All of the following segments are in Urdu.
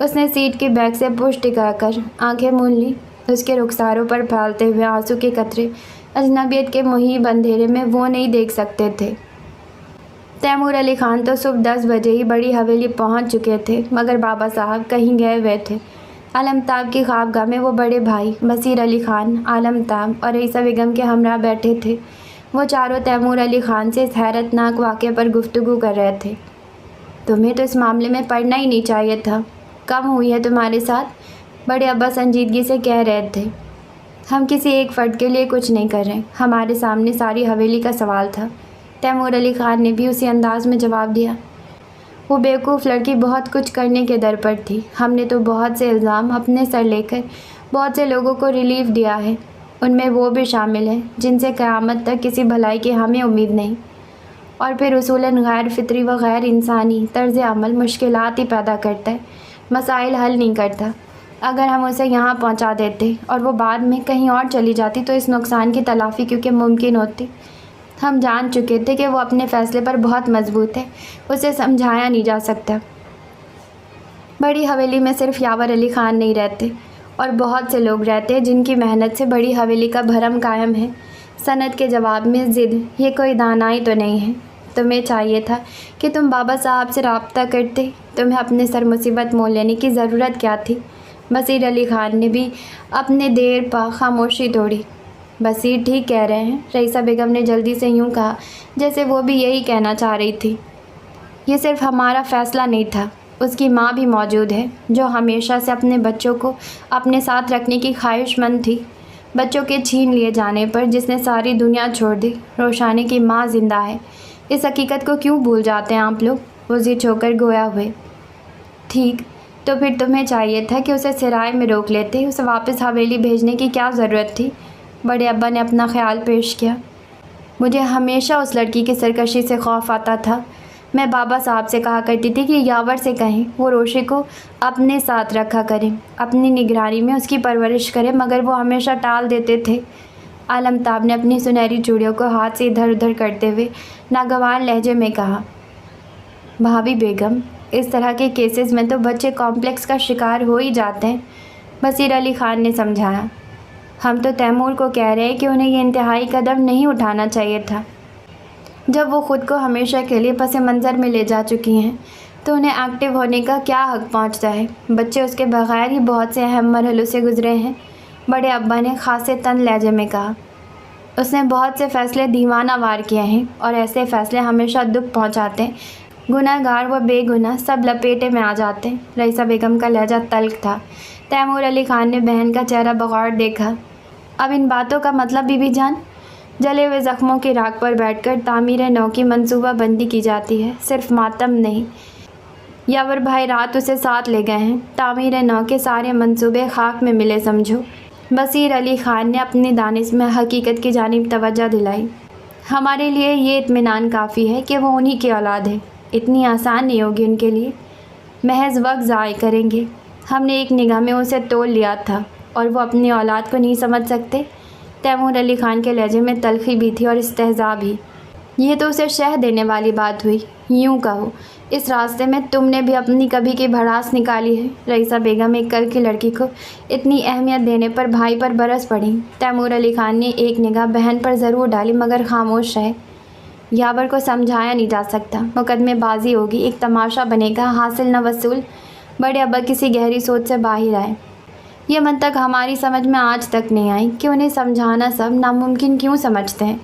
اس نے سیٹ کے بیک سے پشت ٹکا کر آنکھیں مون لی۔ اس کے رخساروں پر پھیلتے ہوئے آنسو کے قطرے اجنبیت کے محیط اندھیرے میں وہ نہیں دیکھ سکتے تھے۔ تیمور علی خان تو صبح 10 بجے ہی بڑی حویلی پہنچ چکے تھے، مگر بابا صاحب کہیں گئے ہوئے تھے۔ عالمتاب کی خوابگاہ میں وہ بڑے بھائی بصیر علی خان، عالمتاب اور رئیسہ بیگم کے ہمراہ بیٹھے تھے۔ وہ چاروں تیمور علی خان سے اس حیرت ناک واقعے پر گفتگو کر رہے تھے۔ تمہیں تو اس معاملے میں پڑھنا ہی نہیں چاہیے تھا، کم ہوئی ہے تمہارے ساتھ، بڑے ابا سنجیدگی سے کہہ رہے تھے۔ ہم کسی ایک فرد کے لیے کچھ نہیں کر رہے، ہمارے سامنے ساری حویلی کا سوال تھا۔ تیمور علی خان نے بھی اسی انداز میں جواب دیا۔ وہ بیوقوف لڑکی بہت کچھ کرنے کے در پر تھی۔ ہم نے تو بہت سے الزام اپنے سر لے کر بہت سے لوگوں کو ریلیف دیا ہے، ان میں وہ بھی شامل ہیں جن سے قیامت تک کسی بھلائی کی ہمیں امید نہیں۔ اور پھر اصولاً غیر فطری و غیر انسانی طرز عمل مشکلات ہی پیدا کرتا ہے، مسائل حل نہیں کرتا۔ اگر ہم اسے یہاں پہنچا دیتے اور وہ بعد میں کہیں اور چلی جاتی تو اس نقصان کی تلافی کیونکہ ممکن ہوتی۔ ہم جان چکے تھے کہ وہ اپنے فیصلے پر بہت مضبوط ہے، اسے سمجھایا نہیں جا سکتا۔ بڑی حویلی میں صرف یاور علی خان نہیں رہتے، اور بہت سے لوگ رہتے ہیں جن کی محنت سے بڑی حویلی کا بھرم قائم ہے۔ سند کے جواب میں ضد، یہ کوئی دانائی تو نہیں ہے۔ تمہیں چاہیے تھا کہ تم بابا صاحب سے رابطہ کرتے، تمہیں اپنے سر مصیبت مول لینے کی ضرورت کیا تھی؟ بصیر علی خان نے بھی اپنے دیر پا خاموشی توڑی۔ بصیر ٹھیک کہہ رہے ہیں، رئیسہ بیگم نے جلدی سے یوں کہا جیسے وہ بھی یہی کہنا چاہ رہی تھی۔ یہ صرف ہمارا فیصلہ نہیں تھا، اس کی ماں بھی موجود ہے جو ہمیشہ سے اپنے بچوں کو اپنے ساتھ رکھنے کی خواہش مند تھی۔ بچوں کے چھین لیے جانے پر جس نے ساری دنیا چھوڑ دی، روشانی کی ماں زندہ ہے۔ اس حقیقت کو کیوں بھول جاتے ہیں آپ لوگ؟ وہ ضد ہو کر گویا ہوئے۔ ٹھیک، تو پھر تمہیں چاہیے تھا کہ اسے سرائے میں روک لیتے، اسے واپس حویلی بھیجنے کی کیا ضرورت تھی؟ بڑے ابا نے اپنا خیال پیش کیا۔ مجھے ہمیشہ اس لڑکی کی سرکشی سے خوف آتا تھا۔ میں بابا صاحب سے کہا کرتی تھی کہ یاور سے کہیں وہ روشی کو اپنے ساتھ رکھا کریں، اپنی نگرانی میں اس کی پرورش کریں، مگر وہ ہمیشہ ٹال دیتے تھے۔ عالمتاب نے اپنی سنہری چوڑیوں کو ہاتھ سے ادھر ادھر کرتے ہوئے ناگوار لہجے میں کہا۔ بھابھی بیگم، اس طرح کے کیسز میں تو بچے کمپلیکس کا شکار ہو ہی جاتے ہیں، بصیر علی خان نے سمجھایا۔ ہم تو تیمور کو کہہ رہے ہیں کہ انہیں یہ انتہائی قدم نہیں اٹھانا چاہیے تھا۔ جب وہ خود کو ہمیشہ کے لیے پس منظر میں لے جا چکی ہیں تو انہیں ایکٹیو ہونے کا کیا حق پہنچتا ہے؟ بچے اس کے بغیر ہی بہت سے اہم مرحلوں سے گزرے ہیں، بڑے ابا نے خاصے تند لہجے میں کہا۔ اس نے بہت سے فیصلے دیوانہ وار کیے ہیں، اور ایسے فیصلے ہمیشہ دکھ پہنچاتے ہیں۔ گناہ گار و بے گناہ سب لپیٹے میں آ جاتے ہیں۔ رئیسہ بیگم کا لہجہ تلخ تھا۔ تیمور علی خان نے بہن کا چہرہ بغور دیکھا۔ اب ان باتوں کا مطلب بی جان؟ جلے ہوئے زخموں کی راکھ پر بیٹھ کر تعمیر نو کی منصوبہ بندی کی جاتی ہے، صرف ماتم نہیں۔ یاور بھائی رات اسے ساتھ لے گئے ہیں، تعمیر نو کے سارے منصوبے خاک میں ملے سمجھو۔ بصیر علی خان نے اپنی دانش میں حقیقت کی جانب توجہ دلائی۔ ہمارے لیے یہ اطمینان کافی ہے کہ وہ انہی کی اولاد ہے۔ اتنی آسان نہیں ہوگی ان کے لیے، محض وقت ضائع کریں گے۔ ہم نے ایک نگاہ میں اسے تول لیا تھا، اور وہ اپنی اولاد کو نہیں سمجھ سکتے؟ تیمور علی خان کے لہجے میں تلخی بھی تھی اور استہزاء بھی۔ یہ تو اسے شہ دینے والی بات ہوئی۔ یوں کہو، اس راستے میں تم نے بھی اپنی کبھی کی بھڑاس نکالی ہے۔ رئیسہ بیگم ایک کل کی لڑکی کو اتنی اہمیت دینے پر بھائی پر برس پڑیں۔ تیمور علی خان نے ایک نگاہ بہن پر ضرور ڈالی، مگر خاموش رہے۔ یاور کو سمجھایا نہیں جا سکتا، مقدمے بازی ہوگی، ایک تماشا بنے گا، حاصل نہ وصول۔ بڑے ابا کسی گہری سوچ سے باہر آئے۔ یہ منطق ہماری سمجھ میں آج تک نہیں آئی کہ انہیں سمجھانا سب ناممکن کیوں سمجھتے ہیں،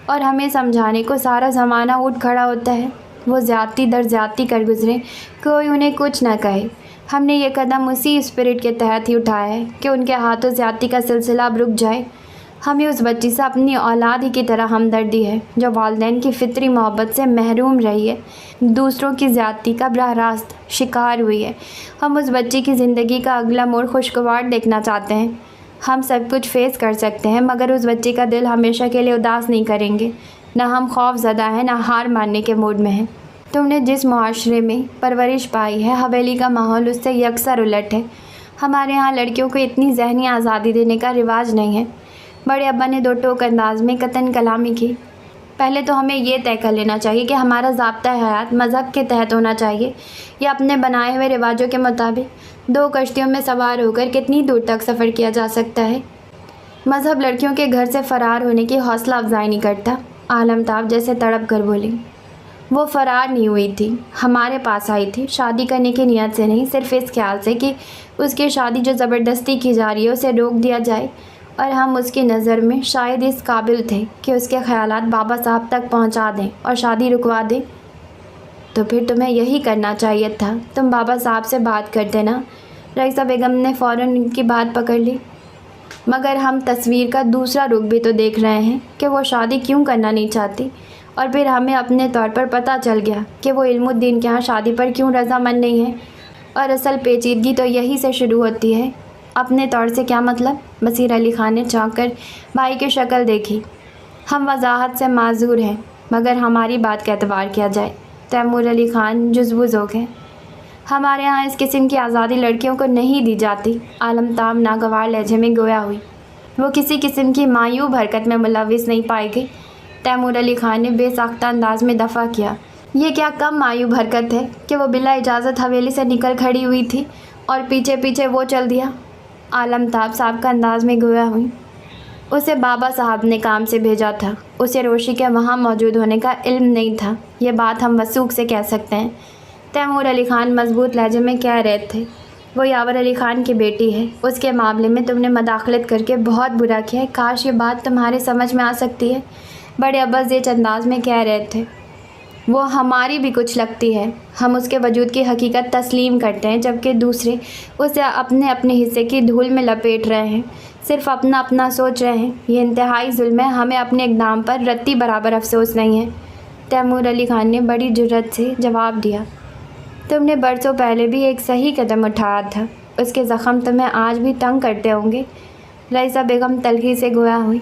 اور ہمیں سمجھانے کو سارا زمانہ اٹھ کھڑا ہوتا ہے۔ وہ زیادتی در زیادتی کر گزرے، کوئی انہیں کچھ نہ کہے۔ ہم نے یہ قدم اسی اسپرٹ کے تحت ہی اٹھایا ہے کہ ان کے ہاتھوں زیادتی کا سلسلہ اب رک جائے۔ ہمیں اس بچی سے اپنی اولاد ہی کی طرح ہمدردی ہے جو والدین کی فطری محبت سے محروم رہی ہے، دوسروں کی زیادتی کا براہ راست شکار ہوئی ہے۔ ہم اس بچی کی زندگی کا اگلا موڑ خوشگوار دیکھنا چاہتے ہیں۔ ہم سب کچھ فیس کر سکتے ہیں، مگر اس بچی کا دل ہمیشہ کے لیے اداس نہیں کریں گے۔ نہ ہم خوف زدہ ہیں، نہ ہار ماننے کے موڈ میں ہیں۔ تم نے جس معاشرے میں پرورش پائی ہے، حویلی کا ماحول اس سے یکسر الٹ ہے۔ ہمارے ہاں لڑکیوں کو اتنی ذہنی آزادی دینے کا رواج نہیں ہے۔ بڑے ابا نے دو ٹوک انداز میں قطن کلامی کی۔ پہلے تو ہمیں یہ طے کر لینا چاہیے کہ ہمارا ضابطۂ حیات مذہب کے تحت ہونا چاہیے یا اپنے بنائے ہوئے رواجوں کے مطابق۔ 2 کشتیوں میں سوار ہو کر کتنی دور تک سفر کیا جا سکتا ہے؟ مذہب لڑکیوں کے گھر سے فرار ہونے کی حوصلہ افزائی نہیں کرتا، عالمتاب جیسے تڑپ کر بولی۔ وہ فرار نہیں ہوئی تھی، ہمارے پاس آئی تھی، شادی کرنے کی نیت سے نہیں، صرف اس خیال سے کہ اس کی شادی جو زبردستی کی جا رہی ہے اسے روک دیا جائے، اور ہم اس کی نظر میں شاید اس قابل تھے کہ اس کے خیالات بابا صاحب تک پہنچا دیں اور شادی رکوا دیں۔ تو پھر تمہیں یہی کرنا چاہیے تھا، تم بابا صاحب سے بات کرتے نا۔ رئیسہ بیگم نے فوراً ان کی بات پکڑ لی۔ مگر ہم تصویر کا دوسرا رخ بھی تو دیکھ رہے ہیں کہ وہ شادی کیوں کرنا نہیں چاہتی، اور پھر ہمیں اپنے طور پر پتہ چل گیا کہ وہ علم الدین کے ہاں شادی پر کیوں رضامند نہیں ہے، اور اصل پیچیدگی تو یہی سے شروع ہوتی ہے۔ اپنے طور سے کیا مطلب؟ بصیر علی خان نے چونک کر بھائی کی شکل دیکھی۔ ہم وضاحت سے معذور ہیں، مگر ہماری بات کا اعتبار کیا جائے۔ تیمور علی خان جزبوز ہو گئے۔ ہمارے ہاں اس قسم کی آزادی لڑکیوں کو نہیں دی جاتی۔ عالمتاب ناگوار لہجے میں گویا ہوئی۔ وہ کسی قسم کی معیوب حرکت میں ملوث نہیں پائی گئی۔ تیمور علی خان نے بے ساختہ انداز میں دفع کیا۔ یہ کیا کم معیوب حرکت ہے کہ وہ بلا اجازت حویلی سے نکل کھڑی ہوئی تھی اور پیچھے پیچھے وہ چل دیا۔ عالمتاب صاحب کا انداز میں گویا ہوئی۔ اسے بابا صاحب نے کام سے بھیجا تھا، اسے روشی کے وہاں موجود ہونے کا علم نہیں تھا، یہ بات ہم وثوق سے کہہ سکتے ہیں۔ تیمور علی خان مضبوط لہجے میں کہہ رہے تھے۔ وہ یاور علی خان کی بیٹی ہے، اس کے معاملے میں تم نے مداخلت کر کے بہت برا کیا ہے، کاش یہ بات تمہارے سمجھ میں آ سکتی ہے۔ بڑے ابا زیچ انداز میں کہہ رہے تھے۔ وہ ہماری بھی کچھ لگتی ہے، ہم اس کے وجود کی حقیقت تسلیم کرتے ہیں، جبکہ دوسرے اسے اپنے اپنے حصے کی دھول میں لپیٹ رہے ہیں، صرف اپنا اپنا سوچ رہے ہیں۔ یہ انتہائی ظلم ہے، ہمیں اپنے اقدام پر رتی برابر افسوس نہیں ہے۔ تیمور علی خان نے بڑی جرأت سے جواب دیا۔ تم نے برسوں پہلے بھی ایک صحیح قدم اٹھایا تھا، اس کے زخم تمہیں آج بھی تنگ کرتے ہوں گے۔ رئیسہ بیگم تلخی سے گویا ہوئی۔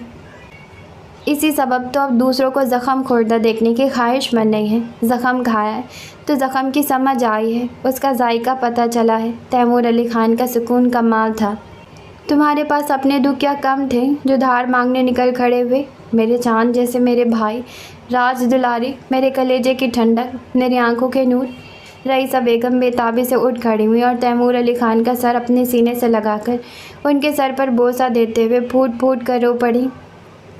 اسی سبب تو اب دوسروں کو زخم خوردہ دیکھنے کی خواہش مند نہیں ہے۔ زخم کھایا ہے تو زخم کی سمجھ آئی ہے، اس کا ذائقہ پتہ چلا ہے۔ تیمور علی خان کا سکون کمال تھا۔ تمہارے پاس اپنے دکھ کیا کم تھے جو دھار مانگنے نکل کھڑے ہوئے؟ میرے چاند جیسے میرے بھائی، راج دلاری، میرے کلیجے کی ٹھنڈک، میری آنکھوں کے نور۔ رئیسہ بیگم بے تابی سے اٹھ کھڑی ہوئی اور تیمور علی خان کا سر اپنے سینے سے لگا کر ان کے سر پر بوسہ دیتے ہوئے پھوٹ پھوٹ کر رو پڑی۔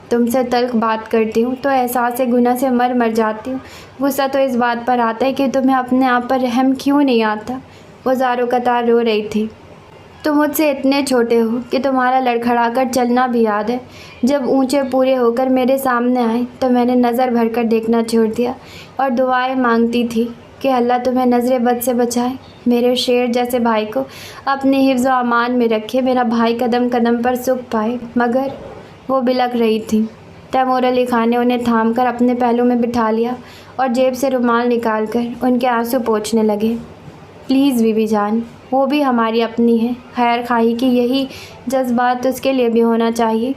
تم سے تلخ بات کرتی ہوں تو احساس گناہ سے مر جاتی ہوں۔ غصہ تو اس بات پر آتا ہے کہ تمہیں اپنے آپ پر رحم کیوں نہیں آتا۔ وہ زاروں قطار رو رہی تھی۔ تم مجھ سے اتنے چھوٹے ہو کہ تمہارا لڑکھڑا کر چلنا بھی یاد ہے۔ جب اونچے پورے ہو کر میرے سامنے آئے تو میں نے نظر بھر کر دیکھنا چھوڑ دیا اور دعائیں مانگتی تھی کہ اللہ تمہیں نظر بد سے بچائے، میرے شیر جیسے بھائی کو اپنے حفظ و امان میں رکھے، میرا بھائی قدم قدم پر سکھ پائے۔ مگر وہ بلک رہی تھی۔ تیمور علی خان نے انہیں تھام کر اپنے پہلو میں بٹھا لیا اور جیب سے رومال نکال کر ان کے آنسو پوچھنے لگے۔ پلیز بی بی جان، وہ بھی ہماری اپنی ہے، خیر خواہی کی یہی جذبات اس کے لیے بھی ہونا چاہیے۔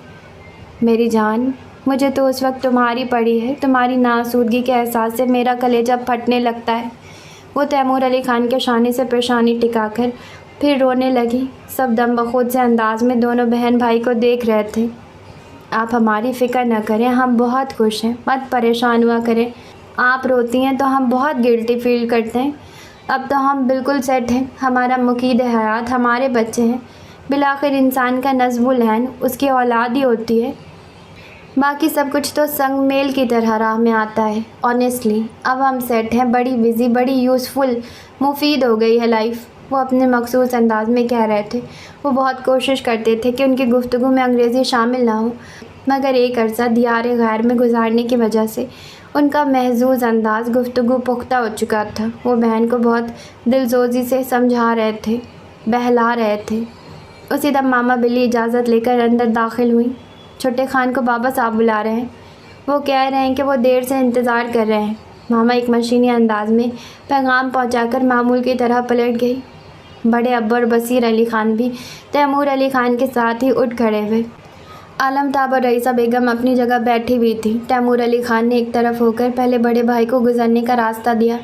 میری جان، مجھے تو اس وقت تمہاری پڑی ہے، تمہاری ناآسودگی کے احساس سے میرا کلیجہ پھٹنے لگتا ہے۔ وہ تیمور علی خان کے شانے سے پیشانی ٹکا کر پھر رونے لگی۔ سب دم بخود سے انداز میں دونوں بہن بھائی کو دیکھ رہے تھے۔ آپ ہماری فکر نہ کریں، ہم بہت خوش ہیں، مت پریشان ہوا کریں۔ آپ روتی ہیں تو ہم بہت گلٹی فیل کرتے ہیں۔ اب تو ہم بالکل سیٹ ہیں، ہمارا مقید حیات ہمارے بچے ہیں۔ بالآخر انسان کا نصب العین اس کی اولاد ہی ہوتی ہے، باقی سب کچھ تو سنگ میل کی طرح راہ میں آتا ہے۔ آنیسٹلی اب ہم سیٹ ہیں، بڑی بزی، بڑی یوزفل، مفید ہو گئی ہے لائف۔ وہ اپنے مخصوص انداز میں کہہ رہے تھے۔ وہ بہت کوشش کرتے تھے کہ ان کی گفتگو میں انگریزی شامل نہ ہو، مگر ایک عرصہ دیار غیر میں گزارنے کی وجہ سے ان کا محظوظ انداز گفتگو پختہ ہو چکا تھا۔ وہ بہن کو بہت دلسوزی سے سمجھا رہے تھے، بہلا رہے تھے۔ اسی دم ماما بلی اجازت لے کر اندر داخل ہوئی۔ چھوٹے خان کو بابا صاحب بلا رہے ہیں، وہ کہہ رہے ہیں کہ وہ دیر سے انتظار کر رہے ہیں۔ ماما ایک مشینی انداز میں پیغام پہنچا کر معمول کی طرح پلٹ گئی۔ بڑے ابا اور بصیر علی خان بھی تیمور علی خان کے ساتھ ہی اٹھ کھڑے ہوئے۔ عالمتاب اور رئیسہ بیگم اپنی جگہ بیٹھی ہوئی تھی۔ تیمور علی خان نے ایک طرف ہو کر پہلے بڑے بھائی کو گزرنے کا راستہ دیا۔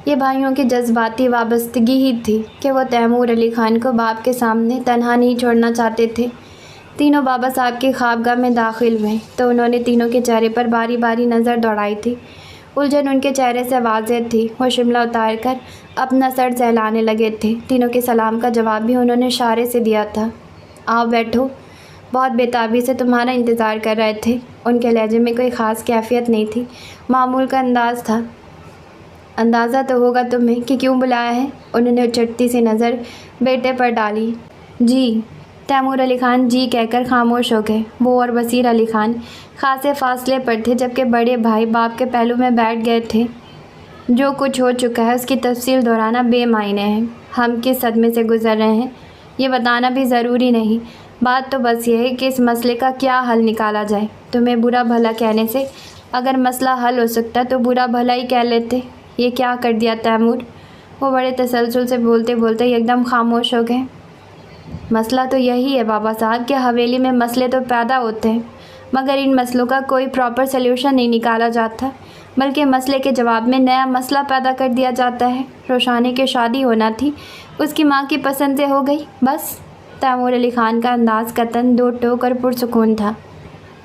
یہ بھائیوں کی جذباتی وابستگی ہی تھی کہ وہ تیمور علی خان کو باپ کے سامنے تنہا نہیں چھوڑنا چاہتے تھے۔ تینوں بابا صاحب کی خوابگاہ میں داخل ہوئے تو انہوں نے تینوں کے چہرے پر باری باری نظر دوڑائی تھی۔ الجھن ان کے چہرے سے واضح تھی۔ وہ شملہ اتار کر اپنا سر سہلانے لگے تھے۔ تینوں کے سلام کا جواب بھی انہوں نے اشارے سے دیا تھا۔ آؤ بیٹھو، بہت بےتابی سے تمہارا انتظار کر رہے تھے۔ ان کے لہجے میں کوئی خاص کیفیت نہیں تھی، معمول کا انداز تھا۔ اندازہ تو ہوگا تمہیں کہ کیوں بلایا ہے؟ انہوں نے اچٹتی سی نظر بیٹے پر ڈالی۔ جی، تیمور علی خان جی کہہ کر خاموش ہو گئے۔ وہ اور بصیر علی خان خاصے فاصلے پر تھے، جبکہ بڑے بھائی باپ کے پہلو میں بیٹھ گئے تھے۔ جو کچھ ہو چکا ہے اس کی تفصیل دہرانا بے معنی ہے۔ ہم کس صدمے سے گزر رہے ہیں یہ بتانا بھی ضروری نہیں۔ بات تو بس یہ ہے کہ اس مسئلے کا کیا حل نکالا جائے۔ تمہیں برا بھلا کہنے سے اگر مسئلہ حل ہو سکتا تو برا بھلا ہی کہہ لیتے۔ یہ کیا کر دیا تیمور؟ وہ بڑے تسلسل سے بولتے بولتے ایک دم خاموش ہو گئے۔ مسئلہ تو یہی ہے بابا صاحب کہ حویلی میں مسئلے تو پیدا ہوتے ہیں، مگر ان مسئلوں کا کوئی پراپر سلیوشن نہیں نکالا جاتا، بلکہ مسئلے کے جواب میں نیا مسئلہ پیدا کر دیا جاتا ہے۔ روشانی کی شادی ہونا تھی، اس کی ماں کی پسند سے ہو گئی، بس۔ تیمور علی خان کا انداز قطعاً دو ٹوک اور پرسکون تھا۔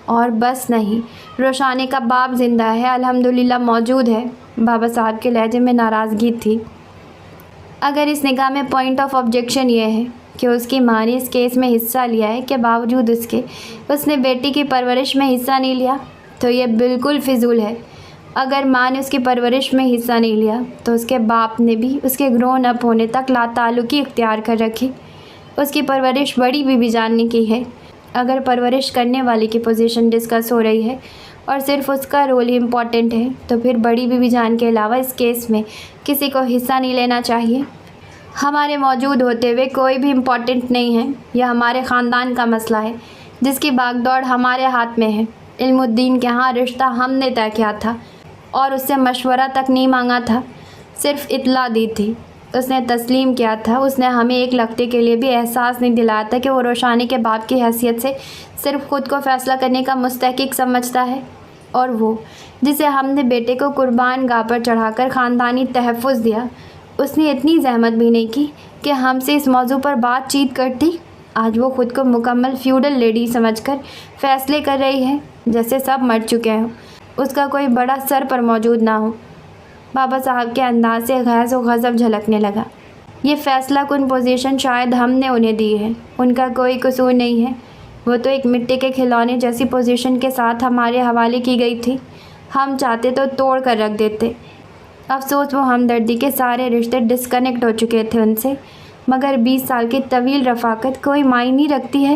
اور بس نہیں، روشانی کا باپ زندہ ہے، الحمدللہ موجود ہے۔ بابا صاحب کے لہجے میں ناراضگی تھی۔ اگر اس نگاہ میں پوائنٹ آف آبجیکشن یہ ہے کہ اس کی ماں نے اس کیس میں حصہ لیا ہے کہ باوجود اس کے اس نے بیٹی کی پرورش میں حصہ نہیں لیا، تو یہ بالکل فضول ہے۔ اگر ماں نے اس کی پرورش میں حصہ نہیں لیا تو اس کے باپ نے بھی اس کے گرون اپ ہونے تک لا تعلقی اختیار کر رکھی۔ اس کی پرورش بڑی بیوی جان نے کی ہے۔ اگر پرورش کرنے والی کی پوزیشن ڈسکس ہو رہی ہے اور صرف اس کا رول ہی امپورٹنٹ ہے تو پھر بڑی بیوی جان کے علاوہ اس کیس میں کسی کو حصہ نہیں لینا چاہیے۔ ہمارے موجود ہوتے ہوئے کوئی بھی امپورٹنٹ نہیں ہے۔ یہ ہمارے خاندان کا مسئلہ ہے جس کی باغ دوڑ ہمارے ہاتھ میں ہے۔ علم الدین کے ہاں رشتہ ہم نے طے کیا تھا اور اس سے مشورہ تک نہیں مانگا تھا، صرف اطلاع دی تھی۔ اس نے تسلیم کیا تھا۔ اس نے ہمیں ایک لقطے کے لیے بھی احساس نہیں دلایا تھا کہ وہ روشانی کے باپ کی حیثیت سے صرف خود کو فیصلہ کرنے کا مستحق سمجھتا ہے، اور وہ جسے ہم نے بیٹے کو قربان گاہ پر چڑھا کر خاندانی تحفظ دیا، اس نے اتنی زحمت بھی نہیں کی کہ ہم سے اس موضوع پر بات چیت کرتی۔ آج وہ خود کو مکمل فیوڈل لیڈی سمجھ کر فیصلے کر رہی ہے، جیسے سب مر چکے ہوں، اس کا کوئی بڑا سر پر موجود نہ ہو۔ بابا صاحب کے انداز سے غیظ و غضب جھلکنے لگا۔ یہ فیصلہ کن پوزیشن شاید ہم نے انہیں دی ہے، ان کا کوئی قصور نہیں ہے۔ وہ تو ایک مٹی کے کھلونے جیسی پوزیشن کے ساتھ ہمارے حوالے کی گئی تھی، ہم چاہتے تو توڑ کر رکھ دیتے۔ افسوس وہ ہمدردی کے سارے رشتے ڈسکنیکٹ ہو چکے تھے ان سے، مگر 20 سال کی طویل رفاقت کوئی معنی رکھتی ہے۔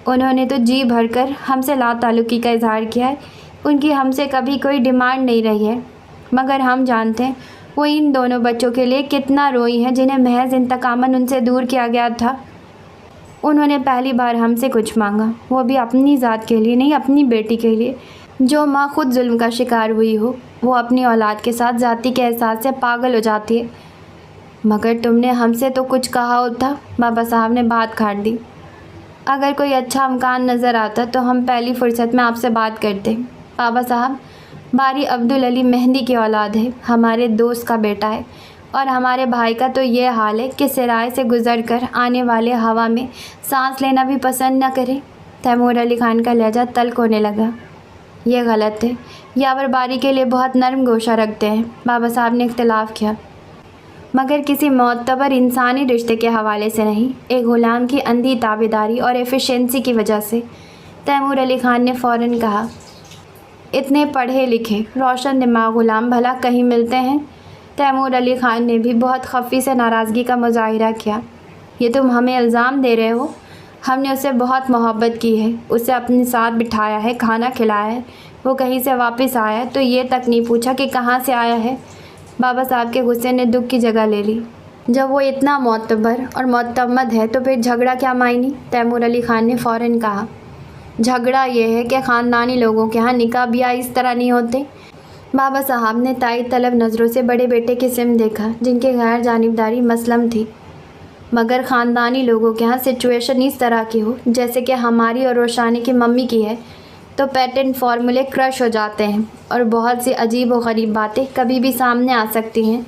انہوں نے تو جی بھر کر ہم سے لا تعلقی کا اظہار کیا ہے، ان کی ہم سے کبھی کوئی ڈیمانڈ نہیں رہی ہے، مگر ہم جانتے ہیں وہ ان دونوں بچوں کے لیے کتنا روئی ہیں جنہیں محض انتقاماً ان سے دور کیا گیا تھا۔ انہوں نے پہلی بار ہم سے کچھ مانگا، وہ بھی اپنی ذات کے لیے نہیں، اپنی بیٹی کے لیے۔ جو ماں خود ظلم کا شکار ہوئی ہو وہ اپنی اولاد کے ساتھ ذاتی کے احساس سے پاگل ہو جاتی ہے۔ مگر تم نے ہم سے تو کچھ کہا ہوتا۔ بابا صاحب نے بات کاٹ دی۔ اگر کوئی اچھا امکان نظر آتا تو ہم پہلی فرصت میں آپ سے بات کرتے۔ بابا صاحب، باری عبدالعلی مہندی کی اولاد ہے، ہمارے دوست کا بیٹا ہے، اور ہمارے بھائی کا تو یہ حال ہے کہ سرائے سے گزر کر آنے والے ہوا میں سانس لینا بھی پسند نہ کرے۔ تیمور علی خان کا لہجہ تلخ ہونے لگا۔ یہ غلط ہے، یاور باری کے لیے بہت نرم گوشہ رکھتے ہیں۔ بابا صاحب نے اختلاف کیا، مگر کسی معتبر انسانی رشتے کے حوالے سے نہیں، ایک غلام کی اندھی تابعداری اور ایفیشنسی کی وجہ سے۔ تیمور علی خان نے فوراً کہا، اتنے پڑھے لکھے روشن دماغ غلام بھلا کہیں ملتے ہیں؟ تیمور علی خان نے بھی بہت خفی سے ناراضگی کا مظاہرہ کیا۔ یہ تم ہمیں الزام دے رہے ہو؟ ہم نے اسے بہت محبت کی ہے، اسے اپنے ساتھ بٹھایا ہے، کھانا کھلایا ہے، وہ کہیں سے واپس آیا تو یہ تک نہیں پوچھا کہ کہاں سے آیا ہے۔ بابا صاحب کے غصے نے دکھ کی جگہ لے لی۔ جب وہ اتنا معتبر اور معتمد ہے تو پھر جھگڑا کیا معنی؟ تیمور علی خان نے فوراً کہا، جھگڑا یہ ہے کہ خاندانی لوگوں کے ہاں نکاح بیاہ اس طرح نہیں ہوتے۔ بابا صاحب نے تائید طلب نظروں سے بڑے بیٹے کی سمت دیکھا جن کی غیر جانبداری مسلم تھی۔ مگر خاندانی لوگوں کے ہاں سچویشن اس طرح کی ہو جیسے کہ ہماری اور روشانی کی ممی کی ہے تو پیٹنٹ فارمولے کرش ہو جاتے ہیں اور بہت سی عجیب و غریب باتیں کبھی بھی سامنے آ سکتی ہیں۔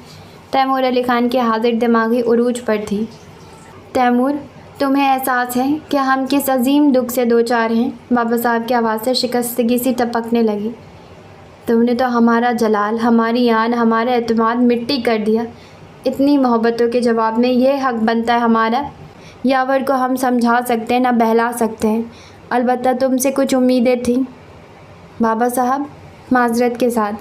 تیمور علی خان کی حاضر دماغی عروج پر تھی۔ تیمور، تمہیں احساس ہے کہ ہم کس عظیم دکھ سے دوچار ہیں؟ بابا صاحب کی آواز سے شکستگی سی ٹپکنے لگی۔ تم نے تو ہمارا جلال، ہماری آن، ہمارا اعتماد مٹی کر دیا۔ اتنی محبتوں کے جواب میں یہ حق بنتا ہے ہمارا؟ یاور کو ہم سمجھا سکتے ہیں نہ بہلا سکتے ہیں، البتہ تم سے کچھ امیدیں تھیں۔ بابا صاحب، معذرت کے ساتھ،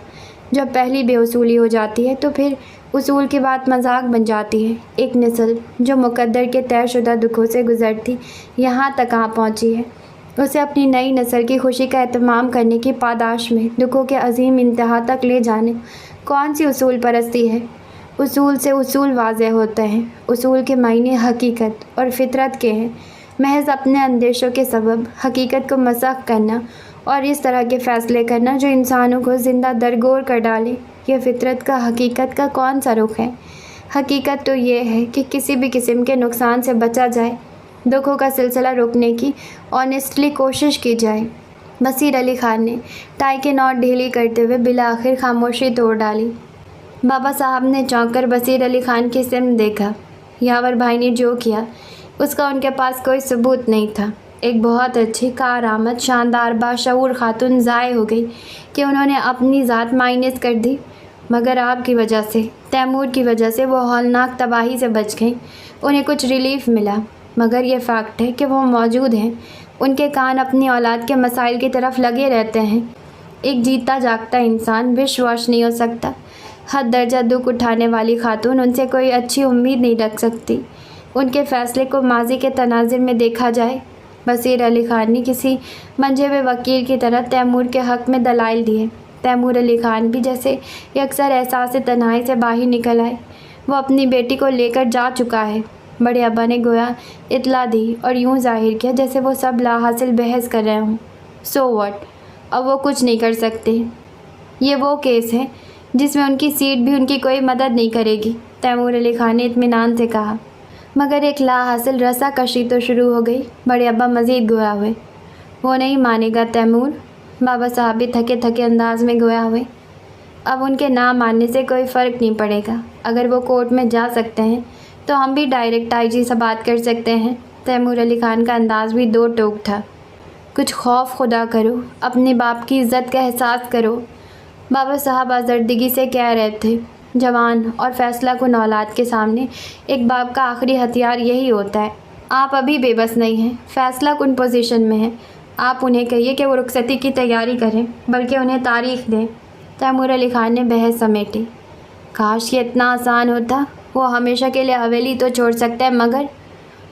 جب پہلی بے اصولی ہو جاتی ہے تو پھر اصول کی بات مذاق بن جاتی ہے۔ ایک نسل جو مقدر کے طے شدہ دکھوں سے گزرتی یہاں تک آ پہنچی ہے، اسے اپنی نئی نسل کی خوشی کا اہتمام کرنے کی پاداش میں دکھوں کے عظیم انتہا تک لے جانے کون سی اصول پرستی ہے؟ اصول سے اصول واضح ہوتے ہیں، اصول کے معنی حقیقت اور فطرت کے ہیں۔ محض اپنے اندیشوں کے سبب حقیقت کو مسخ کرنا اور اس طرح کے فیصلے کرنا جو انسانوں کو زندہ درگور کر ڈالے، یہ فطرت کا حقیقت کا کون سا رخ ہے؟ حقیقت تو یہ ہے کہ کسی بھی قسم کے نقصان سے بچا جائے، دکھوں کا سلسلہ روکنے کی آنیسٹلی کوشش کی جائے۔ بصیر علی خان نے ٹائی کے نوٹ ڈھیلی کرتے ہوئے بالآخر خاموشی توڑ ڈالی۔ بابا صاحب نے چونک کر بصیر علی خان کی سمت دیکھا۔ یاور بھائی نے جو کیا اس کا ان کے پاس کوئی ثبوت نہیں تھا۔ ایک بہت اچھی، کارآمد، شاندار، باشعور خاتون ضائع ہو گئی کہ انہوں نے اپنی ذات مائنس کر دی، مگر آپ کی وجہ سے، تیمور کی وجہ سے وہ ہولناک تباہی سے بچ گئیں۔ انہیں کچھ ریلیف ملا، مگر یہ فیکٹ ہے کہ وہ موجود ہیں۔ ان کے کان اپنی اولاد کے مسائل کی طرف لگے رہتے ہیں۔ ایک جیتا جاگتا انسان وش واش نہیں ہو سکتا۔ حد درجہ دکھ اٹھانے والی خاتون ان سے کوئی اچھی امید نہیں رکھ سکتی۔ ان کے فیصلے کو ماضی کے تناظر میں دیکھا جائے۔ بصیر علی خان نے کسی منجھے ہوئے وکیل کی طرح تیمور کے حق میں دلائل دیے۔ تیمور علی خان بھی جیسے یکسر احساس تنہائی سے باہر نکل آئے۔ وہ اپنی بیٹی کو لے کر جا چکا ہے۔ بڑے ابا نے گویا اطلاع دی اور یوں ظاہر کیا جیسے وہ سب لا حاصل بحث کر رہے ہوں۔ سو واٹ، اب وہ کچھ نہیں کر سکتے۔ یہ وہ کیس ہے جس میں ان کی سیٹ بھی ان کی کوئی مدد نہیں کرے گی، تیمور علی خان نے اطمینان سے کہا۔ مگر ایک لا حاصل رسا کشی تو شروع ہو گئی۔ بڑے ابا مزید گویا ہوئے۔ وہ نہیں مانے گا تیمور، بابا صاحب بھی تھکے تھکے انداز میں گویا ہوئے۔ اب ان کے نہ ماننے سے کوئی فرق نہیں پڑے گا۔ اگر وہ کورٹ میں جا سکتے ہیں تو ہم بھی ڈائریکٹ آئی جی سے بات کر سکتے ہیں۔ تیمور علی خان کا انداز بھی دو ٹوک تھا۔ کچھ خوف خدا کرو، اپنے باپ کی عزت کا احساس کرو، بابا صاحب آزردگی سے کہہ رہے تھے۔ جوان اور فیصلہ کن اولاد کے سامنے ایک باپ کا آخری ہتھیار یہی ہوتا ہے۔ آپ ابھی بے بس نہیں ہیں، فیصلہ کن پوزیشن میں ہیں۔ آپ انہیں کہیے کہ وہ رخصتی کی تیاری کریں، بلکہ انہیں تاریخ دیں۔ تیمور علی خان نے بحث سمیٹی۔ کاش یہ اتنا آسان ہوتا، وہ ہمیشہ کے لیے حویلی تو چھوڑ سکتا ہے، مگر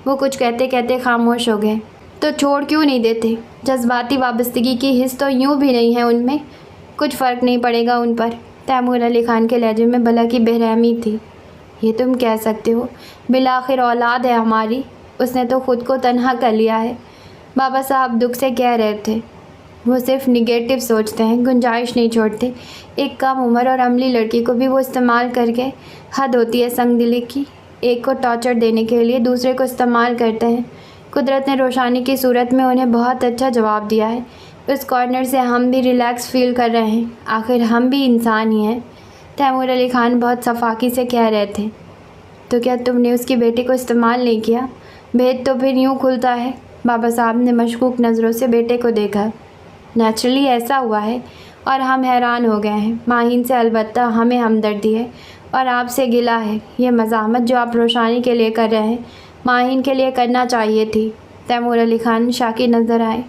وہ کچھ کہتے کہتے خاموش ہو گئے۔ تو چھوڑ کیوں نہیں دیتے؟ جذباتی وابستگی کی حس تو یوں بھی نہیں ہے ان میں، کچھ فرق نہیں پڑے گا ان پر۔ تیمور علی خان کے لہجے میں بلا کی بے رحمی تھی۔ یہ تم کہہ سکتے ہو، بالآخر اولاد ہے ہماری، اس نے تو خود کو تنہا کر لیا ہے، بابا صاحب دکھ سے کہہ رہے تھے۔ وہ صرف نگیٹو سوچتے ہیں، گنجائش نہیں چھوڑتے۔ ایک کم عمر اور عملی لڑکی کو بھی وہ استعمال کر کے، حد ہوتی ہے سنگ دلی کی۔ ایک کو ٹارچر دینے کے لیے دوسرے کو استعمال کرتے ہیں۔ قدرت نے روشانی کی صورت میں انہیں بہت اچھا جواب دیا ہے۔ اس کارنر سے ہم بھی ریلیکس فیل کر رہے ہیں، آخر ہم بھی انسان ہی ہیں۔ تیمور علی خان بہت صفاقی سے کہہ رہے تھے۔ تو کیا تم نے اس کی بیٹی کو استعمال نہیں کیا؟ بھید تو پھر یوں کھلتا ہے۔ بابا صاحب نے مشکوک نظروں سے بیٹے کو دیکھا۔ نیچرلی ایسا ہوا ہے اور ہم حیران ہو گئے ہیں۔ ماہین سے البتہ ہمیں ہمدردی ہے اور آپ سے گلہ ہے۔ یہ مزاحمت جو آپ روشانی کے لیے کر رہے ہیں، ماہین کے لیے کرنا چاہیے تھی۔ تیمور علی خان شاکی نظر آئے۔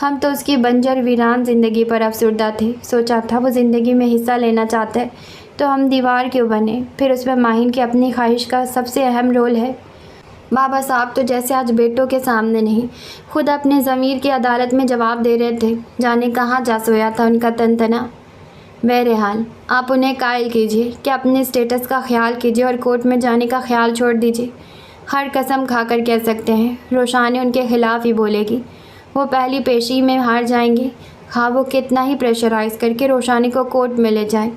ہم تو اس کی بنجر ویران زندگی پر افسردہ تھے۔ سوچا تھا وہ زندگی میں حصہ لینا چاہتا ہے تو ہم دیوار کیوں بنے؟ پھر اس میں ماہین کی اپنی خواہش کا سب سے اہم رول ہے۔ بابا صاحب تو جیسے آج بیٹوں کے سامنے نہیں، خود اپنے ضمیر کی عدالت میں جواب دے رہے تھے۔ جانے کہاں جا سویا تھا ان کا تنتنا۔ بہرحال آپ انہیں قائل کیجیے کہ اپنے اسٹیٹس کا خیال کیجیے اور کورٹ میں جانے کا خیال چھوڑ دیجیے۔ ہر قسم کھا کر کہہ سکتے ہیں روشانی ان کے خلاف ہی بولے گی۔ وہ پہلی پیشی میں ہار جائیں گے، خواہ وہ کتنا ہی پریشرائز کر کے روشانی کو کورٹ میں لے جائیں۔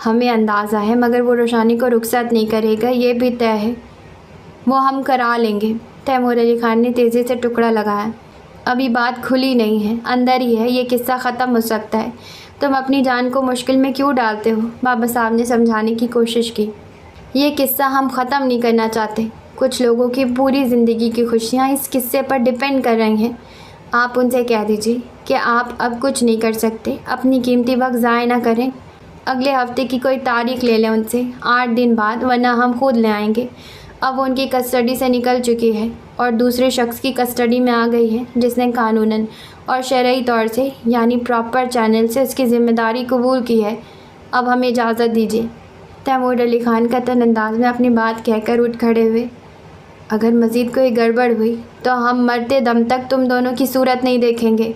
ہمیں اندازہ ہے مگر وہ روشانی کو رخصت نہیں کرے گا، یہ بھی طے ہے۔ وہ ہم کرا لیں گے۔ تیمور علی خان نے تیزی سے ٹکڑا لگایا۔ ابھی بات کھلی نہیں ہے، اندر ہی ہے، یہ قصہ ختم ہو سکتا ہے۔ تم اپنی جان کو مشکل میں کیوں ڈالتے ہو؟ بابا صاحب نے سمجھانے کی کوشش کی۔ یہ قصہ ہم ختم نہیں کرنا چاہتے۔ کچھ لوگوں کی پوری زندگی کی خوشیاں اس قصے پر ڈیپینڈ کر رہی ہیں۔ آپ ان سے کہہ دیجیے کہ آپ اب کچھ نہیں کر سکتے، اپنی قیمتی وقت ضائع نہ کریں۔ اگلے ہفتے کی کوئی تاریخ لے لیں ان سے، 8 دن بعد، ورنہ ہم خود لے آئیں گے۔ اب وہ ان کی کسٹڈی سے نکل چکی ہے اور دوسرے شخص کی کسٹڈی میں آ گئی ہے جس نے قانوناً اور شرعی طور سے یعنی پراپر چینل سے اس کی ذمہ داری قبول کی ہے۔ اب ہمیں اجازت دیجیے۔ تیمور علی خان قطعاً انداز میں اپنی بات کہہ کر اٹھ کھڑے ہوئے۔ اگر مزید کوئی گڑبڑ ہوئی تو ہم مرتے دم تک تم دونوں کی صورت نہیں دیکھیں گے۔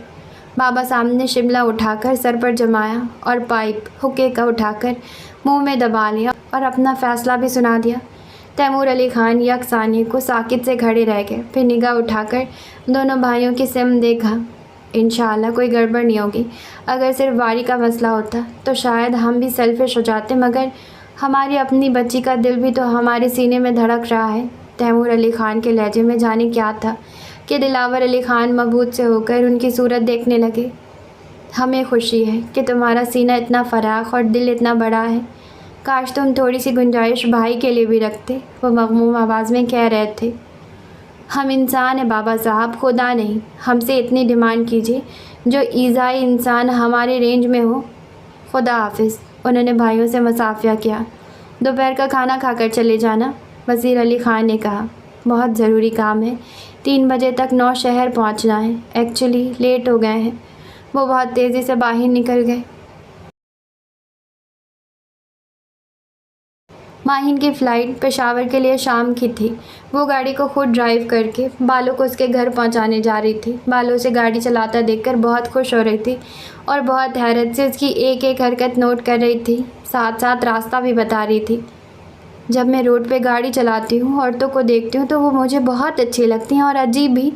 بابا صاحب نے شملہ اٹھا کر سر پر جمایا اور پائپ حقے کا اٹھا کر منہ میں دبا لیا اور اپنا فیصلہ بھی سنا دیا۔ تیمور علی خان یک ثانیے کو ساکت سے کھڑے رہ گئے، پھر نگاہ اٹھا کر دونوں بھائیوں کی سمت دیکھا۔ انشاءاللہ کوئی گڑبڑ نہیں ہوگی۔ اگر صرف واری کا مسئلہ ہوتا تو شاید ہم بھی سیلفش ہو جاتے، مگر ہماری اپنی بچی کا دل بھی تو ہمارے سینے میں دھڑک رہا ہے۔ تیمور علی خان کے لہجے میں جانے کیا تھا کہ دلاور علی خان مبہوت سے ہو کر ان کی صورت دیکھنے لگے۔ ہمیں خوشی ہے کہ تمہارا سینہ اتنا فراخ اور دل اتنا بڑا ہے۔ کاش تم تھوڑی سی گنجائش بھائی کے لیے بھی رکھتے، وہ مغموم آواز میں کہہ رہے تھے۔ ہم انسان ہیں بابا صاحب، خدا نہیں۔ ہم سے اتنی ڈیمانڈ کیجیے جو ایذائی انسان ہمارے رینج میں ہو۔ خدا حافظ۔ انہوں نے بھائیوں سے مصافحہ کیا۔ دوپہر کا کھانا کھا کر چلے جانا، وزیر علی خان نے کہا۔ بہت ضروری کام ہے، 3 بجے تک نوشہر پہنچنا ہے، ایکچولی لیٹ ہو گئے ہیں۔ وہ بہت تیزی سے باہر نکل گئے۔ ماہین کی فلائٹ پشاور کے لیے شام کی تھی۔ وہ گاڑی کو خود ڈرائیو کر کے بالو کو اس کے گھر پہنچانے جا رہی تھی۔ بالو اسے گاڑی چلاتا دیکھ کر بہت خوش ہو رہی تھی اور بہت حیرت سے اس کی ایک ایک حرکت نوٹ کر رہی تھی، ساتھ ساتھ راستہ بھی بتا رہی تھی۔ جب میں روڈ پہ گاڑی چلاتی ہوں، عورتوں کو دیکھتی ہوں تو وہ مجھے بہت اچھی لگتی ہیں اور عجیب بھی۔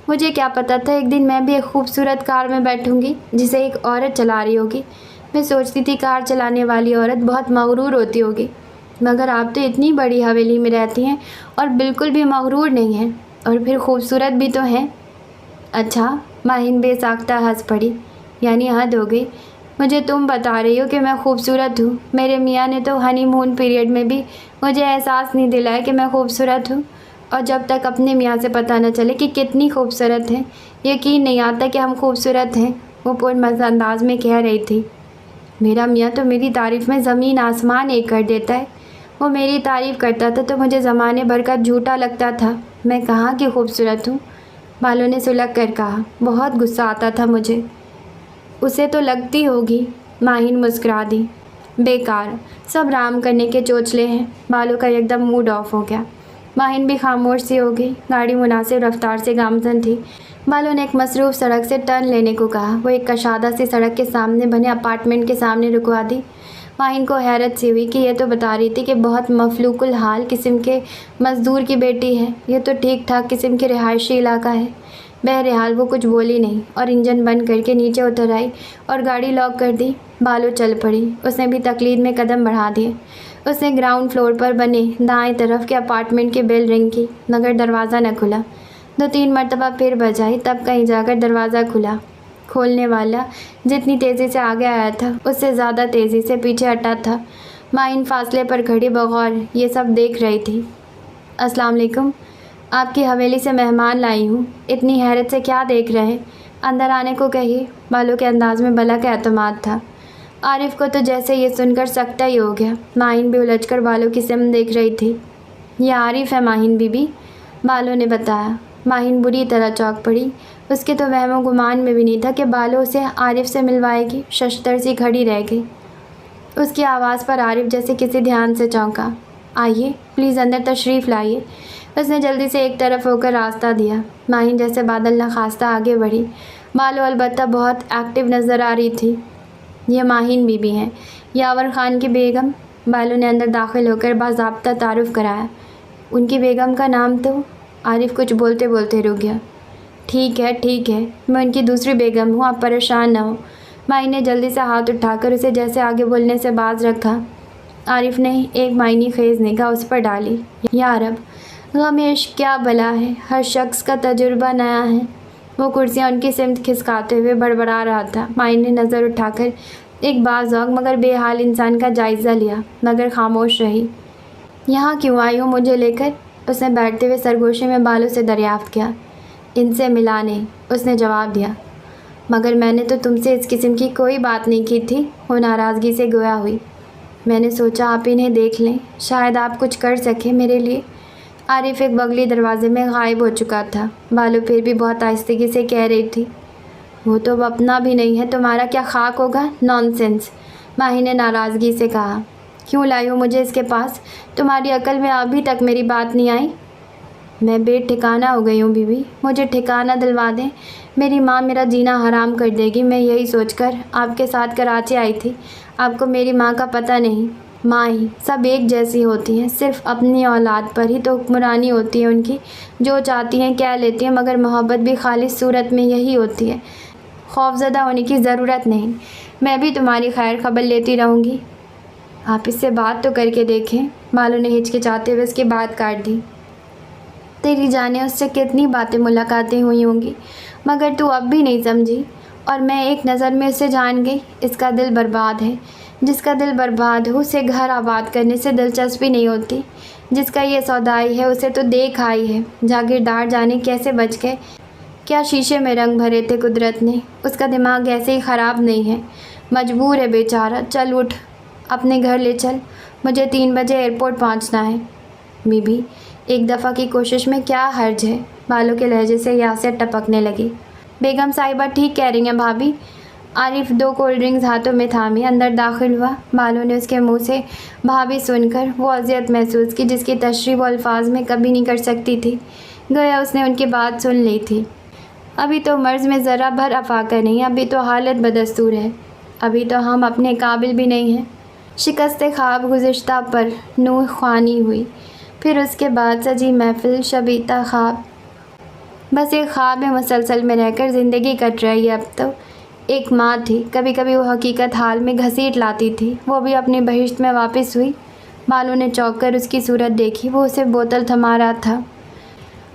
مجھے کیا پتہ تھا ایک دن میں بھی ایک خوبصورت کار میں بیٹھوں گی جسے ایک عورت چلا رہی ہوگی۔ میں سوچتی تھی کار چلانے والی عورت بہت مغرور ہوتی ہوگی، مگر آپ تو اتنی بڑی حویلی میں رہتی ہیں اور بالکل بھی مغرور نہیں ہیں، اور پھر خوبصورت بھی تو ہیں۔ اچھا، ماہین بے ساختہ ہنس پڑی۔ یعنی حد ہو گئی، مجھے تم بتا رہی ہو کہ میں خوبصورت ہوں؟ میرے میاں نے تو ہنی مون پیریڈ میں بھی مجھے احساس نہیں دلایا کہ میں خوبصورت ہوں، اور جب تک اپنے میاں سے پتہ نہ چلے کہ کتنی خوبصورت ہیں، یقین نہیں آتا کہ ہم خوبصورت ہیں، وہ پرمزہ انداز میں کہہ رہی تھی۔ میرا میاں تو میری تعریف میں زمین آسمان ایک کر دیتا ہے۔ وہ میری تعریف کرتا تھا تو مجھے زمانے بھر کا جھوٹا لگتا تھا۔ میں کہاں کی خوبصورت ہوں؟ بالو نے سلگ کر کہا۔ بہت غصہ آتا تھا مجھے۔ اسے تو لگتی ہوگی، ماہین مسکرا دی۔ بیکار، سب رام کرنے کے چوچلے ہیں۔ بالو کا ایک دم موڈ آف ہو گیا۔ ماہین بھی خاموش سی ہو گئی۔ گاڑی مناسب رفتار سے گامزن تھی۔ بالو نے ایک مصروف سڑک سے ٹرن لینے کو کہا۔ وہ ایک کشادہ سی سڑک کے سامنے بنے اپارٹمنٹ کے سامنے رکوا دی۔ ماہین کو حیرت سی ہوئی کہ یہ تو بتا رہی تھی کہ بہت مفلوق الحال قسم کے مزدور کی بیٹی ہے، یہ تو ٹھیک ٹھاک قسم کے رہائشی علاقہ ہے۔ بہرحال وہ کچھ بولی نہیں اور انجن بند کر کے نیچے اتر آئی اور گاڑی لاک کر دی۔ بالو چل پڑی۔ اس نے بھی تقلید میں قدم بڑھا دیے۔ اس نے گراؤنڈ فلور پر بنے دائیں طرف کے اپارٹمنٹ کی بیل رنگ کی، مگر دروازہ نہ کھلا۔ 2-3 مرتبہ پھر بجائی، تب کہیں جا کر دروازہ کھلا۔ کھولنے والا جتنی تیزی سے آگے آیا تھا اس سے زیادہ تیزی سے پیچھے ہٹا تھا۔ ماہین فاصلے پر کھڑی بغور یہ سب دیکھ رہی تھی۔ السلام علیکم، آپ کی حویلی سے مہمان لائی ہوں۔ اتنی حیرت سے کیا دیکھ رہے ہیں؟ اندر آنے کو کہیے۔ بالو کے انداز میں بلا کا اعتماد تھا۔ عارف کو تو جیسے یہ سن کر سکتہ ہی ہو گیا۔ ماہین بھی الجھ کر بالو کی سمت دیکھ رہی تھی۔ یہ عارف ہے ماہین بی بی، بالو نے بتایا۔ ماہین بری طرح چونک پڑی۔ اس کے تو وہم و گمان میں بھی نہیں تھا کہ بالو اسے عارف سے ملوائے گی۔ ششتر سی کھڑی رہ گئی۔ اس کی آواز پر عارف جیسے کسی دھیان سے چونکا۔ آئیے، پلیز اندر تشریف لائیے۔ اس نے جلدی سے ایک طرف ہو کر راستہ دیا۔ ماہین جیسے بادل نخواستہ آگے بڑھی۔ بالو البتہ بہت ایکٹیو نظر آ رہی تھی۔ یہ ماہین بی بی ہیں، یاور خان کی بیگم۔ بالو نے اندر داخل ہو کر باضابطہ تعارف کرایا۔ ان کی بیگم کا نام تو؟ عارف کچھ بولتے بولتے رک گیا۔ ٹھیک ہے، میں ان کی دوسری بیگم ہوں، آپ پریشان نہ ہوں۔ ماہین نے جلدی سے ہاتھ اٹھا کر اسے جیسے آگے بولنے سے باز رکھا۔ عارف نے ایک معنی خیز نگاہ اس پر ڈالی۔ یا رب، غم عشق کیا بلا ہے، ہر شخص کا تجربہ نیا ہے۔ وہ کرسیاں ان کی سمت کھسکاتے ہوئے بڑبڑا رہا تھا۔ ماہین نے نظر اٹھا کر ایک باذوق مگر بے حال انسان کا جائزہ لیا، مگر خاموش رہی۔ یہاں کیوں آئی ہو مجھے لے کر؟ اس نے بیٹھتے ہوئے سرگوشی میں بالو سے دریافت کیا۔ ان سے ملا نہیں، اس نے جواب دیا۔ مگر میں نے تو تم سے اس قسم کی کوئی بات نہیں کی تھی، وہ ناراضگی سے گویا ہوئی۔ میں نے سوچا آپ انہیں دیکھ لیں، شاید آپ کچھ کر سکیں میرے لیے۔ عارف ایک بغلی دروازے میں غائب ہو چکا تھا۔ بالو پھر بھی بہت آہستگی سے کہہ رہی تھی، وہ تو اب اپنا بھی نہیں ہے، تمہارا کیا خاک ہوگا؟ نان سینس، ماہی نے ناراضگی سے کہا۔ کیوں لائی ہو مجھے اس کے پاس؟ تمہاری عقل میں ابھی تک میری بات نہیں آئی؟ میں بے ٹھکانہ ہو گئی ہوں بیوی، مجھے ٹھکانہ دلوا دیں۔ میری ماں میرا جینا حرام کر دے گی۔ میں یہی سوچ کر آپ کے ساتھ کراچی آئی تھی۔ آپ کو میری ماں کا پتہ نہیں؟ ماں ہی سب ایک جیسی ہوتی ہیں، صرف اپنی اولاد پر ہی تو حکمرانی ہوتی ہے ان کی، جو چاہتی ہیں کہہ لیتی ہیں، مگر محبت بھی خالص صورت میں یہی ہوتی ہے۔ خوفزدہ ہونے کی ضرورت نہیں، میں بھی تمہاری خیر خبر لیتی رہوں گی۔ آپ اس سے بات تو کر کے دیکھیں۔ بالو نے ہچکچاتے ہوئے اس کی بات کاٹ دی۔ تیری جانے اس سے کتنی باتیں ملاقاتیں ہوئی ہوں گی، مگر تو اب بھی نہیں سمجھی، اور میں ایک نظر میں اسے جان گئی۔ اس کا دل برباد ہے۔ جس کا دل برباد ہو اسے گھر آباد کرنے سے دلچسپی نہیں ہوتی۔ جس کا یہ سودائی ہے اسے تو دیکھ آئی ہے۔ جاگیردار جانے کیسے بچ گئے، کیا شیشے میں رنگ بھرے تھے قدرت نے۔ اس کا دماغ ایسے ہی خراب نہیں ہے، مجبور ہے بیچارہ۔ چل اٹھ، اپنے گھر لے چل، مجھے 3 بجے ایئرپورٹ پہنچنا ہے۔ بی بی، ایک دفعہ کی کوشش میں کیا حرج ہے؟ بالو کے لہجے سے یاسر ٹپکنے لگی۔ بیگم صاحبہ ٹھیک کہہ رہی ہیں بھابھی۔ عارف 2 کولڈ ڈرنکس ہاتھوں میں تھامے اندر داخل ہوا۔ بالو نے اس کے منہ سے بھابھی سن کر وہ اذیت محسوس کی جس کی تشریح وہ الفاظ میں کبھی نہیں کر سکتی تھی، گویا اس نے ان کی بات سن لی تھی۔ ابھی تو مرض میں ذرا بھر افاقہ نہیں، ابھی تو حالت بدستور ہے، ابھی تو ہم اپنے قابل بھی نہیں ہیں۔ شکست خواب گزشتہ پر نوح خوانی ہوئی، پھر اس کے بعد سجی محفل شبیتا خواب۔ بس ایک خواب میں مسلسل میں رہ کر زندگی کٹ رہی ہے اب تو۔ ایک ماں تھی، کبھی کبھی وہ حقیقت حال میں گھسیٹ لاتی تھی، وہ بھی اپنی بہشت میں واپس ہوئی۔ بالو نے چونک کر اس کی صورت دیکھی، وہ اسے بوتل تھما رہا تھا۔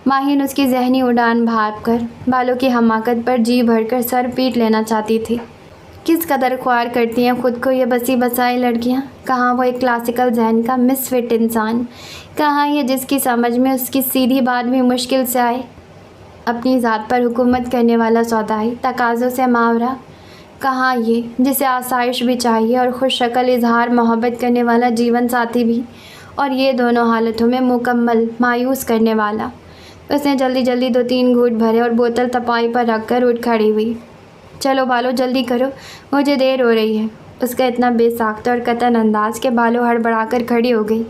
ماہین اس کی ذہنی اڑان بھاپ کر بالو کی حماقت پر جی بھر کر سر پیٹ لینا چاہتی تھی۔ کس قدر خوار کرتی ہیں خود کو یہ بسی بسائی لڑکیاں۔ کہاں وہ ایک کلاسیکل ذہن کا مس فٹ انسان، کہاں یہ جس کی سمجھ میں اس کی سیدھی بات بھی مشکل سے آئے، اپنی ذات پر حکومت کرنے والا سودائی، تقاضوں سے ماورا، کہاں یہ جسے آسائش بھی چاہیے اور خوش شکل اظہار محبت کرنے والا جیون ساتھی بھی، اور یہ دونوں حالتوں میں مکمل مایوس کرنے والا۔ اس نے جلدی جلدی 2-3 گھونٹ بھرے اور بوتل تپائی پر رکھ کر اٹھ کھڑی ہوئی۔ چلو بالو جلدی کرو، مجھے دیر ہو رہی ہے۔ اس کا اتنا بے ساختہ اور قطن انداز کہ بالو ہڑبڑا کر کھڑی ہو گئی۔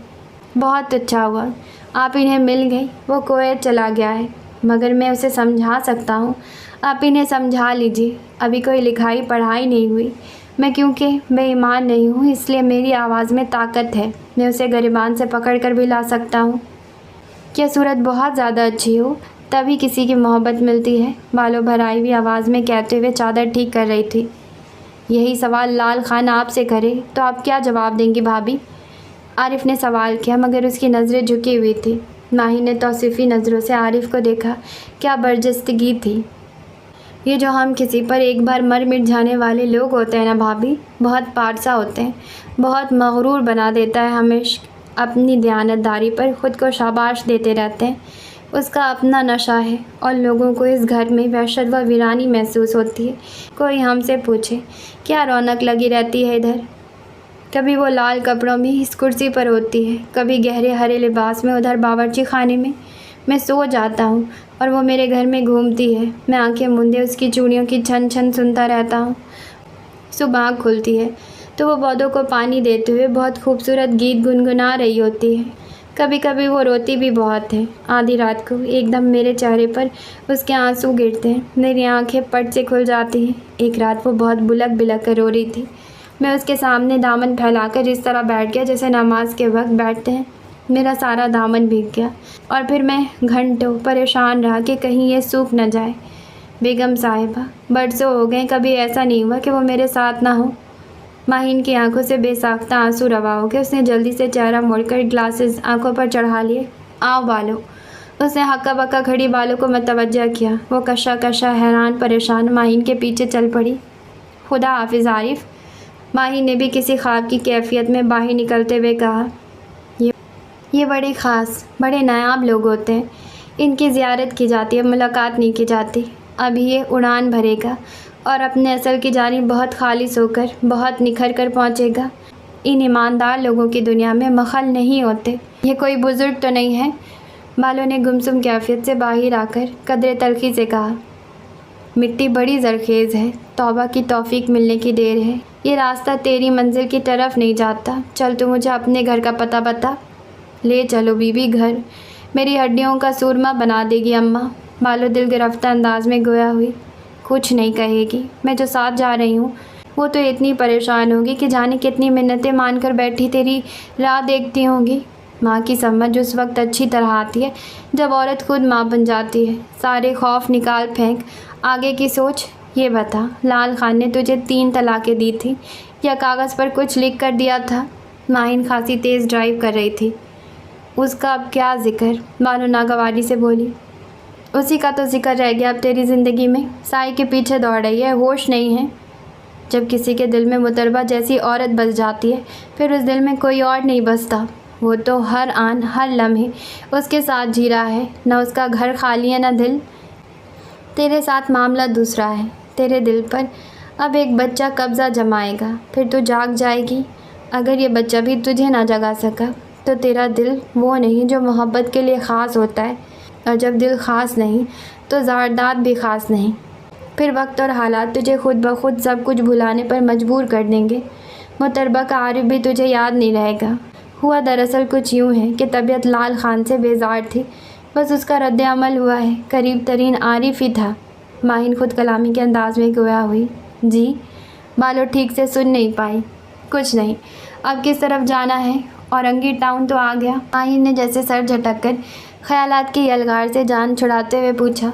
بہت اچھا ہوا آپ انہیں مل گئی، وہ کویت چلا گیا ہے، مگر میں اسے سمجھا سکتا ہوں، آپ انہیں سمجھا لیجیے۔ ابھی کوئی لکھائی پڑھائی نہیں ہوئی، میں کیونکہ بے ایمان نہیں ہوں اس لیے میری آواز میں طاقت ہے، میں اسے گریبان سے پکڑ کر بھی لا سکتا ہوں۔ کیا صورت بہت زیادہ اچھی ہو تبھی کسی کی محبت ملتی ہے، بالو بھرائی ہوئی آواز میں کہتے ہوئے چادر ٹھیک کر رہی تھی۔ یہی سوال لال خان آپ سے کرے تو آپ کیا جواب دیں گی بھابھی؟ عارف نے سوال کیا مگر اس کی نظریں جھکی ہوئی تھی۔ ماہی نے توصیفی نظروں سے عارف کو دیکھا۔ کیا برجستگی تھی! یہ جو ہم کسی پر ایک بار مر مٹ جانے والے لوگ ہوتے ہیں نا بھابھی، بہت پارسا ہوتے ہیں، بہت مغرور بنا دیتا ہے ہمیشہ، اپنی دیانتداری پر خود کو شاباش دیتے رہتے ہیں۔ اس کا اپنا نشہ ہے اور لوگوں کو اس گھر میں وحشت و ویرانی محسوس ہوتی ہے۔ کوئی ہم سے پوچھے کیا رونق لگی رہتی ہے ادھر؟ کبھی وہ لال کپڑوں میں اس کرسی پر ہوتی ہے، کبھی گہرے ہرے لباس میں ادھر باورچی خانے میں۔ میں سو جاتا ہوں اور وہ میرے گھر میں گھومتی ہے، میں آنکھیں موندے اس کی چوڑیوں کی چھن چھن سنتا رہتا ہوں۔ صبح آنکھ کھلتی ہے تو وہ پودوں کو پانی دیتے ہوئے بہت خوبصورت گیت گنگنا رہی ہوتی ہے۔ کبھی کبھی وہ روتی بھی بہت ہے۔ آدھی رات کو ایک دم میرے چہرے پر اس کے آنسو گرتے ہیں، میری آنکھیں پٹ سے کھل جاتی ہیں۔ ایک رات وہ بہت بلک بلک کر رو رہی تھی، میں اس کے سامنے دامن پھیلا کر اس طرح بیٹھ گیا جیسے نماز کے وقت بیٹھتے ہیں۔ میرا سارا دامن بھیگ گیا اور پھر میں گھنٹوں پریشان رہا کہ کہیں یہ سوکھ نہ جائے۔ بیگم صاحبہ، برسوں ہو گئے کبھی ایسا نہیں ہوا کہ وہ میرے ساتھ نہ ہو۔ ماہین کی آنکھوں سے بے ساختہ آنسو روا ہو گئے۔ اس نے جلدی سے چہرہ موڑ کر گلاسز آنکھوں پر چڑھا لیے۔ آؤ بالو، اس نے ہکا بکا کھڑی بالو کو متوجہ کیا۔ وہ کشا کشا حیران پریشان ماہین کے پیچھے چل پڑی۔ خدا حافظ عارف، ماہین نے بھی کسی خواب کی کیفیت میں باہر نکلتے ہوئے کہا۔ یہ بڑے خاص، بڑے نایاب لوگ ہوتے ہیں، ان کی زیارت کی جاتی ہے، ملاقات نہیں کی جاتی۔ اب یہ اڑان بھرے گا اور اپنے اصل کی جانب بہت خالص ہو کر، بہت نکھر کر پہنچے گا۔ ان ایماندار لوگوں کی دنیا میں مخل نہیں ہوتے۔ یہ کوئی بزرگ تو نہیں ہے؟ بالو نے گمسم کیفیت سے باہر آ کر قدرے تلخی سے کہا۔ مٹی بڑی زرخیز ہے، توبہ کی توفیق ملنے کی دیر ہے۔ یہ راستہ تیری منزل کی طرف نہیں جاتا۔ چل تو مجھے اپنے گھر کا پتہ بتا۔ لے چلو بی بی گھر، میری ہڈیوں کا سورما بنا دے گی اماں۔ بالو دل گرفتہ انداز میں گویا ہوئی۔ کچھ نہیں کہے گی، میں جو ساتھ جا رہی ہوں وہ تو اتنی پریشان ہوگی کہ جانے کتنی منتیں مان کر بیٹھی تیری راہ دیکھتی ہوں گی۔ ماں کی سمجھ اس وقت اچھی طرح آتی ہے جب عورت خود ماں بن جاتی ہے۔ سارے خوف نکال پھینک، آگے کی سوچ۔ یہ بتا، لال خان نے تجھے 3 طلاقیں دی تھی یا کاغذ پر کچھ لکھ کر دیا تھا؟ ماہین خاصی تیز ڈرائیو کر رہی تھی۔ اس کا اب کیا ذکر؟ بالو ناگواری سے بولی۔ اسی کا تو ذکر رہ گیا اب تیری زندگی میں۔ سائے کے پیچھے دوڑ رہی ہے، ہوش نہیں ہے۔ جب کسی کے دل میں مطربہ جیسی عورت بس جاتی ہے پھر اس دل میں کوئی اور نہیں بستا۔ وہ تو ہر آن ہر لمحے اس کے ساتھ جی رہا ہے، نہ اس کا گھر خالی ہے نہ دل۔ تیرے ساتھ معاملہ دوسرا ہے۔ تیرے دل پر اب ایک بچہ قبضہ جمائے گا، پھر تو جاگ جائے گی۔ اگر یہ بچہ بھی تجھے نہ جگا سکا تو تیرا دل وہ نہیں جو محبت کے لیے خاص ہوتا ہے، اور جب دل خاص نہیں تو زارداد بھی خاص نہیں۔ پھر وقت اور حالات تجھے خود بخود سب کچھ بھلانے پر مجبور کر دیں گے۔ مطربہ کا عارف بھی تجھے یاد نہیں رہے گا۔ ہوا دراصل کچھ یوں ہے کہ طبیعت لال خان سے بیزار تھی، بس اس کا رد عمل ہوا ہے۔ قریب ترین عارف ہی تھا۔ ماہین خود کلامی کے انداز میں گویا ہوئی۔ جی؟ بالو ٹھیک سے سن نہیں پائی۔ کچھ نہیں۔ اب کس طرف جانا ہے؟ اورنگی ٹاؤن تو آ گیا؟ ماہین نے جیسے سر جھٹک کر خیالات کی یلغار سے جان چھڑاتے ہوئے پوچھا۔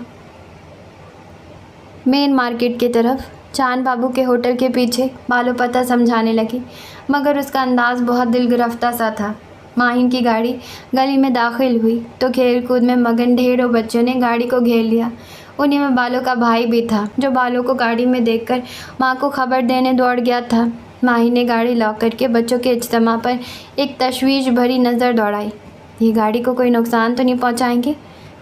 مین مارکیٹ کی طرف، چاند بابو کے ہوٹل کے پیچھے، بالو پتہ سمجھانے لگی، مگر اس کا انداز بہت دل گرفتہ سا تھا۔ ماہین کی گاڑی گلی میں داخل ہوئی تو کھیل کود میں مگن ڈھیروں بچوں نے گاڑی کو گھیر لیا۔ انہی میں بالو کا بھائی بھی تھا، جو بالو کو گاڑی میں دیکھ کر ماں کو خبر دینے دوڑ گیا تھا۔ ماہین نے گاڑی لاک کر کے بچوں کے اجتماع پر ایک تشویش بھری نظر دوڑائی۔ یہ گاڑی کو کوئی نقصان تو نہیں پہنچائیں گے؟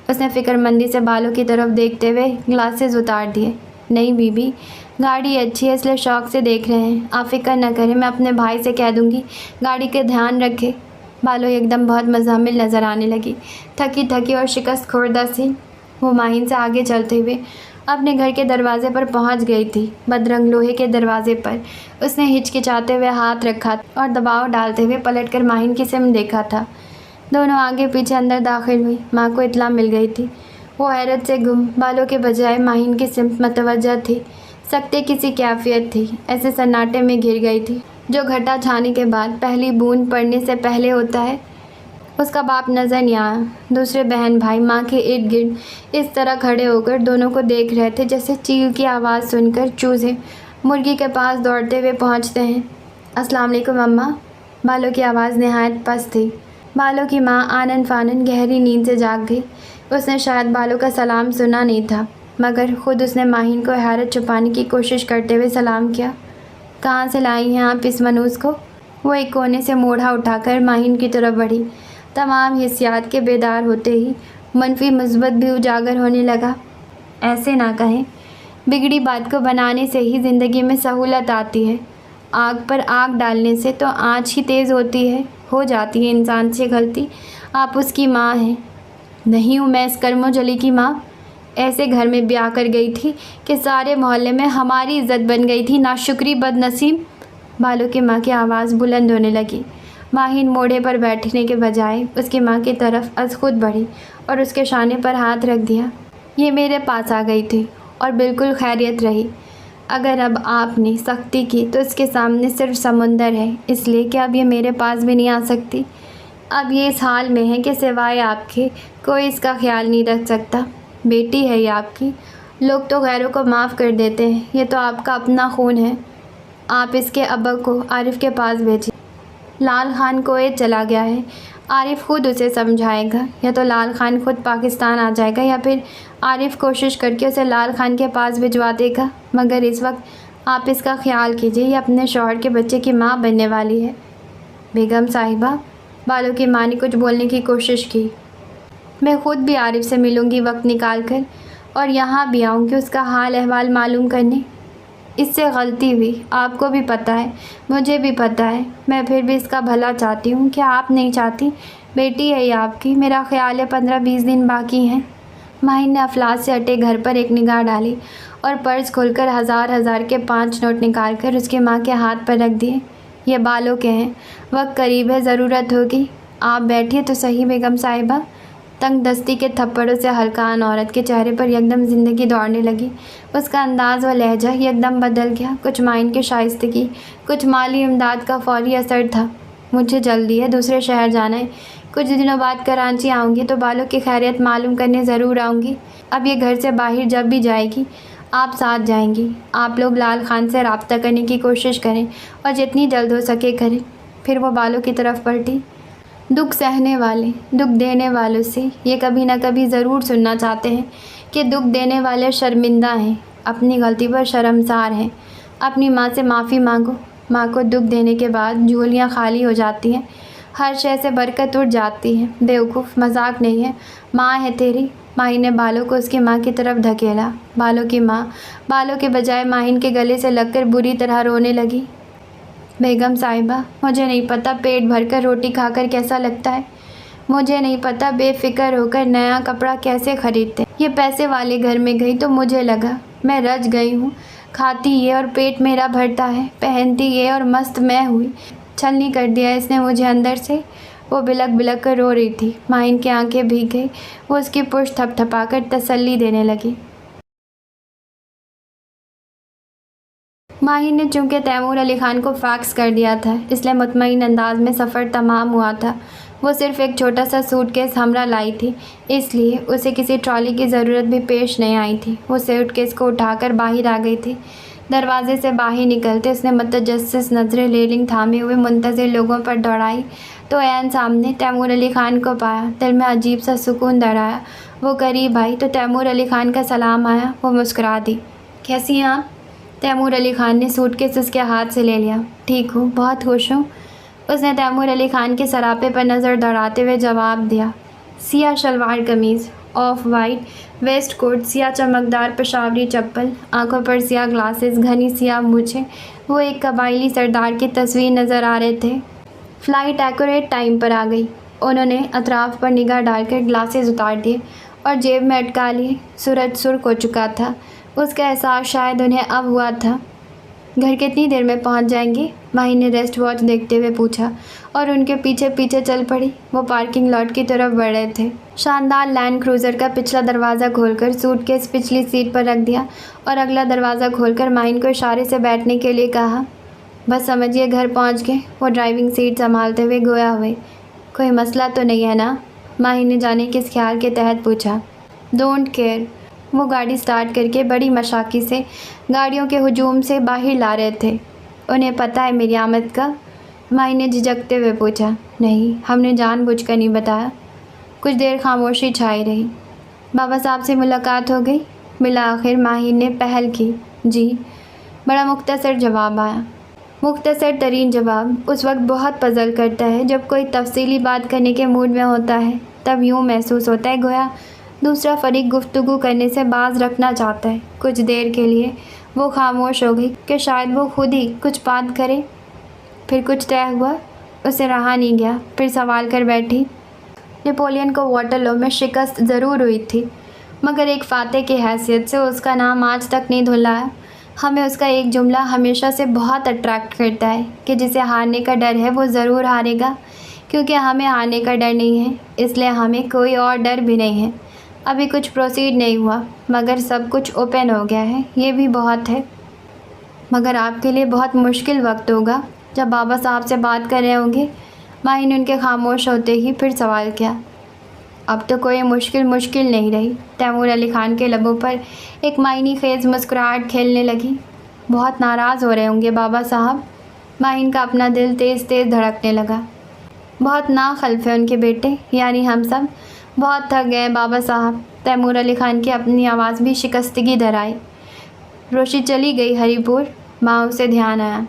اس نے فکر مندی سے بالو کی طرف دیکھتے ہوئے گلاسز اتار دیے۔ نہیں بی بی، گاڑی اچھی ہے اس لیے شوق سے دیکھ رہے ہیں۔ آپ فکر نہ کریں، میں اپنے بھائی سے کہہ دوں گی گاڑی کے دھیان رکھے۔ بالو ایک دم بہت مزاحمل نظر آنے لگی، تھکی تھکی اور شکست خوردہ سی۔ وہ ماہین سے آگے چلتے ہوئے اپنے گھر کے دروازے پر پہنچ گئی تھی، بدرنگ لوہے کے دروازے پر۔ اس نے ہچکچاتے ہوئے ہاتھ رکھا اور دباؤ ڈالتے ہوئے پلٹ کر ماہین کی سمت دیکھا تھا۔ دونوں آگے پیچھے اندر داخل ہوئی۔ ماں کو اطلاع مل گئی تھی۔ وہ حیرت سے گم، بالو کے بجائے ماہین کی سمت متوجہ تھی۔ سکتے کسی کیفیت تھی، ایسے سناٹے میں گھر گئی تھی جو گھٹا چھانے کے بعد پہلی بوند پڑنے سے پہلے ہوتا ہے۔ اس کا باپ نظر نہیں آیا۔ دوسرے بہن بھائی ماں کے ارد گرد اس طرح کھڑے ہو کر دونوں کو دیکھ رہے تھے جیسے چیل کی آواز سن کر چوزے مرغی کے پاس دوڑتے ہوئے پہنچتے ہیں۔ السلام علیکم اماں۔ بالو کی آواز نہایت پست تھی۔ بالو کی ماں آنن فانن گہری نیند سے جاگ گئی۔ اس نے شاید بالو کا سلام سنا نہیں تھا، مگر خود اس نے ماہین کو حیرت چھپانے کی کوشش کرتے ہوئے سلام کیا۔ کہاں سے لائی ہیں آپ اس منوس کو؟ وہ ایک کونے سے موڑھا اٹھا کر ماہین کی طرف بڑھی۔ تمام حسیات کے بیدار ہوتے ہی منفی مثبت بھی اجاگر ہونے لگا۔ ایسے نہ کہیں، بگڑی بات کو بنانے سے ہی زندگی میں سہولت آتی ہے۔ آگ پر آگ ڈالنے سے تو آنچ ہی تیز ہوتی ہے، ہو جاتی ہے انسان سے غلطی۔ آپ اس کی ماں ہیں۔ نہیں ہوں میں اس کرم و جلی کی ماں۔ ایسے گھر میں بیاہ کر گئی تھی کہ سارے محلے میں ہماری عزت بن گئی تھی، ناشکری بد نصیب۔ بالو کی ماں کی آواز بلند ہونے لگی۔ ماہین موڑے پر بیٹھنے کے بجائے اس کی ماں کی طرف از خود بڑھی اور اس کے شانے پر ہاتھ رکھ دیا۔ یہ میرے پاس آ گئی تھی اور بالکل خیریت رہی۔ اگر اب آپ نے سختی کی تو اس کے سامنے صرف سمندر ہے، اس لیے کہ اب یہ میرے پاس بھی نہیں آ سکتی۔ اب یہ اس حال میں ہے کہ سوائے آپ کے کوئی اس کا خیال نہیں رکھ سکتا۔ بیٹی ہے یہ آپ کی، لوگ تو غیروں کو معاف کر دیتے ہیں، یہ تو آپ کا اپنا خون ہے۔ آپ اس کے ابا کو عارف کے پاس بھیجیں۔ لال خان کویت چلا گیا ہے، عارف خود اسے سمجھائے گا۔ یا تو لال خان خود پاکستان آ جائے گا یا پھر عارف کوشش کر کے اسے لال خان کے پاس بھجوا دے گا، مگر اس وقت آپ اس کا خیال کیجیے، یہ اپنے شوہر کے بچے کی ماں بننے والی ہے۔ بیگم صاحبہ، بالو کی ماں نے کچھ بولنے کی کوشش کی۔ میں خود بھی عارف سے ملوں گی وقت نکال کر، اور یہاں بھی آؤں گی اس کا حال احوال معلوم کرنے۔ اس سے غلطی ہوئی، آپ کو بھی پتہ ہے، مجھے بھی پتہ ہے، میں پھر بھی اس کا بھلا چاہتی ہوں۔ کیا آپ نہیں چاہتی؟ بیٹی ہے یہ آپ کی، میرا خیال ہے 15-20 دن باقی ہیں۔ ماہین نے افلاس سے اٹے گھر پر ایک نگاہ ڈالی اور پرس کھول کر ہزار کے 5 نوٹ نکال کر اس کی ماں کے ہاتھ پر رکھ دیے۔ یہ بالوں کے ہیں، وقت قریب ہے، ضرورت ہوگی۔ آپ بیٹھیے تو صحیح بیگم صاحبہ۔ تنگ دستی کے تھپڑوں سے ہلکان عورت کے چہرے پر یکدم زندگی دوڑنے لگی۔ اس کا انداز و لہجہ یکدم بدل گیا، کچھ مائن کی شائستگی، کچھ مالی امداد کا فوری اثر تھا۔ مجھے جلدی ہے، دوسرے شہر جانا ہے، کچھ دنوں بعد کراچی آؤں گی تو بالوں کی خیریت معلوم کرنے ضرور آؤں گی۔ اب یہ گھر سے باہر جب بھی جائے گی آپ ساتھ جائیں گی۔ آپ لوگ لال خان سے رابطہ کرنے کی کوشش کریں اور جتنی جلد ہو سکے کریں۔ پھر وہ بالوں کی طرف پلٹی۔ دکھ سہنے والے، دکھ دینے والوں سے یہ کبھی نہ کبھی ضرور سننا چاہتے ہیں کہ دکھ دینے والے شرمندہ ہیں، اپنی غلطی پر شرمسار ہیں۔ اپنی ماں سے معافی مانگو۔ ماں کو دکھ دینے کے بعد جھولیاں خالی ہو جاتی ہیں، ہر شے سے برکت اٹھ جاتی ہے۔ بیوقوف، مذاق نہیں ہے، ماں ہے تیری۔ ماہین نے بالوں کو اس کی ماں کی طرف دھکیلا۔ بالوں کی ماں بالوں کے بجائے ماہین کے گلے سے لگ کر بری طرح رونے لگی۔ بیگم صاحبہ، مجھے نہیں پتہ پیٹ بھر کر روٹی کھا کر کیسا لگتا ہے، مجھے نہیں پتہ بے فکر ہو کر نیا کپڑا کیسے خریدتے۔ یہ پیسے والے گھر میں گئی تو مجھے لگا میں رج گئی ہوں، کھاتی یہ اور پیٹ میرا بھرتا ہے، پہنتی یہ اور مست میں ہوئی۔ چھلنی کر دیا اس نے مجھے اندر سے۔ وہ بلک بلک کر رو رہی تھی۔ ماہین کی آنکھیں بھیگ گئی، وہ اس کی پشت تھپ تھپا کر تسلی دینے لگی۔ ماہین نے چونکہ تیمور علی خان کو فیکس کر دیا تھا، اس لیے مطمئن انداز میں سفر تمام ہوا تھا۔ وہ صرف ایک چھوٹا سا سوٹ کیس ہمراہ لائی تھی، اس لیے اسے کسی ٹرالی کی ضرورت بھی پیش نہیں آئی تھی۔ وہ سوٹ کیس کو اٹھا کر باہر آ گئی تھی۔ دروازے سے باہر نکلتے اس نے متجسس نظریں ریلنگ تھامے ہوئے منتظر لوگوں پر دوڑائی تو عین سامنے تیمور علی خان کو پایا۔ دل میں عجیب سا سکون دھڑایا۔ وہ قریب آئی تو تیمور علی خان کا سلام آیا۔ وہ مسکرا دی۔ کیسی ہیں آپ؟ تیمور علی خان نے سوٹ کیس اس کے ہاتھ سے لے لیا۔ ٹھیک ہوں، بہت خوش ہوں۔ اس نے تیمور علی خان کے سراپے پر نظر دوڑاتے ہوئے جواب دیا۔ سیاہ شلوار قمیض، آف وائٹ ویسٹ کوٹ، سیاہ چمکدار پشاوری چپل، آنکھوں پر سیاہ گلاسز، گھنی سیاہ مونچھیں۔ وہ ایک قبائلی سردار کی تصویر نظر آ رہے تھے۔ فلائٹ ایکوریٹ ٹائم پر آ گئی۔ انہوں نے اطراف پر نگاہ ڈال کر گلاسز اتار دیے اور جیب میں اٹکا لیے۔ سورج سرخ ہو چکا تھا۔ اس کا احساس شاید انہیں اب ہوا تھا۔ گھر کتنی دیر میں پہنچ جائیں گے؟ ماہین نے ریسٹ واچ دیکھتے ہوئے پوچھا اور ان کے پیچھے پیچھے چل پڑی۔ وہ پارکنگ لاٹ کی طرف بڑھ رہے تھے۔ شاندار لینڈ کروزر کا پچھلا دروازہ کھول کر سوٹ کیس پچھلی سیٹ پر رکھ دیا اور اگلا دروازہ کھول کر ماہین کو اشارے سے بیٹھنے کے لیے کہا۔ بس سمجھیے گھر پہنچ گئے۔ وہ ڈرائیونگ سیٹ سنبھالتے ہوئے گویا ہوئے۔ کوئی مسئلہ تو نہیں ہے نا؟ ماہین نے جانے کس خیال کے تحت پوچھا۔ Don't care. وہ گاڑی سٹارٹ کر کے بڑی مشاقت سے گاڑیوں کے ہجوم سے باہر لا رہے تھے۔ انہیں پتہ ہے میری آمد کا؟ ماہین نے جھجکتے ہوئے پوچھا۔ نہیں، ہم نے جان بوجھ کر نہیں بتایا۔ کچھ دیر خاموشی چھائی رہی۔ بابا صاحب سے ملاقات ہو گئی؟ بالآخر ماہین نے پہل کی۔ جی۔ بڑا مختصر جواب آیا۔ مختصر ترین جواب اس وقت بہت پزل کرتا ہے جب کوئی تفصیلی بات کرنے کے موڈ میں ہوتا ہے۔ تب یوں محسوس ہوتا ہے گویا دوسرا فریق گفتگو کرنے سے باز رکھنا چاہتا ہے۔ کچھ دیر کے لیے وہ خاموش ہو گئی کہ شاید وہ خود ہی کچھ بات کرے۔ پھر کچھ طے ہوا؟ اسے رہا نہیں گیا، پھر سوال کر بیٹھی۔ نپولین کو واٹرلو میں شکست ضرور ہوئی تھی، مگر ایک فاتح کی حیثیت سے اس کا نام آج تک نہیں دھلایا۔ ہمیں اس کا ایک جملہ ہمیشہ سے بہت اٹریکٹ کرتا ہے کہ جسے ہارنے کا ڈر ہے وہ ضرور ہارے گا۔ کیونکہ ہمیں ہارنے کا ڈر نہیں ہے، اس لیے ہمیں کوئی اور ڈر بھی نہیں ہے۔ ابھی کچھ پروسیڈ نہیں ہوا، مگر سب کچھ اوپن ہو گیا ہے، یہ بھی بہت ہے۔ مگر آپ کے لیے بہت مشکل وقت ہوگا جب بابا صاحب سے بات کر رہے ہوں گے۔ ماہین ان کے خاموش ہوتے ہی پھر سوال کیا۔ اب تو کوئی مشکل نہیں رہی۔ تیمور علی خان کے لبوں پر ایک معنی خیز مسکراہٹ کھیلنے لگی۔ بہت ناراض ہو رہے ہوں گے بابا صاحب؟ ماہین کا اپنا دل تیز تیز دھڑکنے لگا۔ بہت ناخلف ہے ان کے بیٹے، یعنی ہم سب بہت تھک گئے بابا صاحب۔ تیمور علی خان کی اپنی آواز بھی شکستگی دھرائی۔ روشی چلی گئی ہری پور؟ ماں سے دھیان آیا۔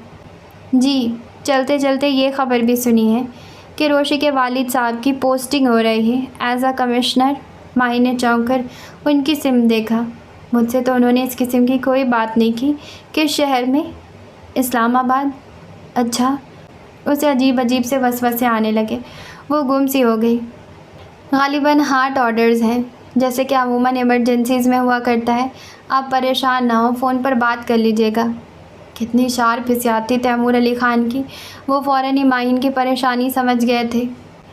جی، چلتے چلتے یہ خبر بھی سنی ہے کہ روشی کے والد صاحب کی پوسٹنگ ہو رہی ہے ایز اے کمشنر۔ ماہی نے چونک کر ان کی سم دیکھا۔ مجھ سے تو انہوں نے اس قسم کی کوئی بات نہیں کی کہ شہر میں؟ اسلام آباد؟ اچھا۔ اسے عجیب عجیب سے وسوسے آنے لگے۔ وہ گم سی ہو گئی۔ غالباً ہارٹ آرڈرز ہیں، جیسے کہ عموماً ایمرجنسیز میں ہوا کرتا ہے۔ آپ پریشان نہ ہوں، فون پر بات کر لیجیے گا۔ کتنی شارپ حسیات تھی تیمور علی خان کی۔ وہ فوراً ہی ماہین کی پریشانی سمجھ گئے تھے۔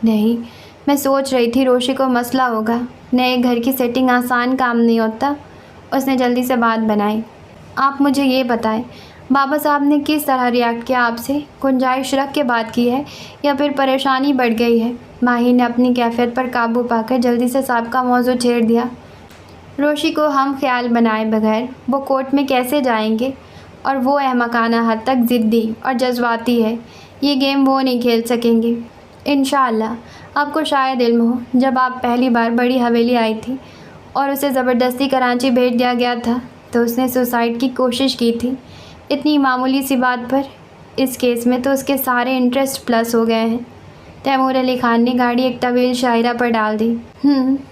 نہیں، میں سوچ رہی تھی روشی کو مسئلہ ہوگا۔ نئے گھر کی سیٹنگ آسان کام نہیں ہوتا۔ اس نے جلدی سے بات بنائی۔ آپ مجھے یہ بتائیں، بابا صاحب نے کس طرح ریاکٹ کیا آپ سے؟ گنجائش رکھ کے بات کی ہے یا پھر پریشانی بڑھ گئی ہے؟ ماہین نے اپنی کیفیت پر قابو پا کر جلدی سے سابقہ موضوع چھیڑ دیا۔ روشی کو ہم خیال بنائے بغیر وہ کورٹ میں کیسے جائیں گے؟ اور وہ احمقانہ حد تک ضدی اور جذباتی ہے۔ یہ گیم وہ نہیں کھیل سکیں گے۔ انشاءاللہ۔ آپ کو شاید علم ہو، جب آپ پہلی بار بڑی حویلی آئی تھی اور اسے زبردستی کراچی بھیج دیا گیا تھا تو اس نے سوسائڈ کی کوشش کی تھی۔ اتنی معمولی سی بات پر۔ اس کیس میں تو اس کے سارے انٹرسٹ پلس ہو گئے ہیں۔ تیمور علی خان نے گاڑی ایک طویل شاہراہ پر ڈال دی۔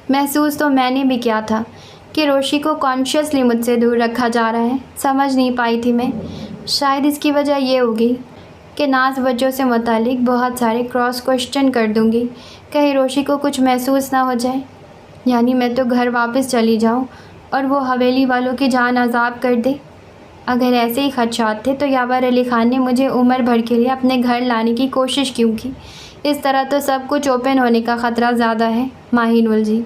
محسوس تو میں نے بھی کیا تھا کہ روشی کو کانشیسلی مجھ سے دور رکھا جا رہا ہے۔ سمجھ نہیں پائی تھی میں۔ شاید اس کی وجہ یہ ہوگی کہ ناز بچوں سے متعلق بہت سارے کراس کوشچن کر دوں گی، کہیں روشی کو کچھ محسوس نہ ہو جائے۔ یعنی میں تو گھر واپس چلی جاؤں اور وہ حویلی والوں کی جان عذاب کر دے۔ اگر ایسے ہی خدشات تھے تو یاور علی خان نے مجھے عمر بھر کے لیے اپنے گھر لانے کی کوشش کیوں کی؟ اس طرح تو سب کچھ اوپن ہونے کا خطرہ زیادہ ہے۔ ماہین الجھی۔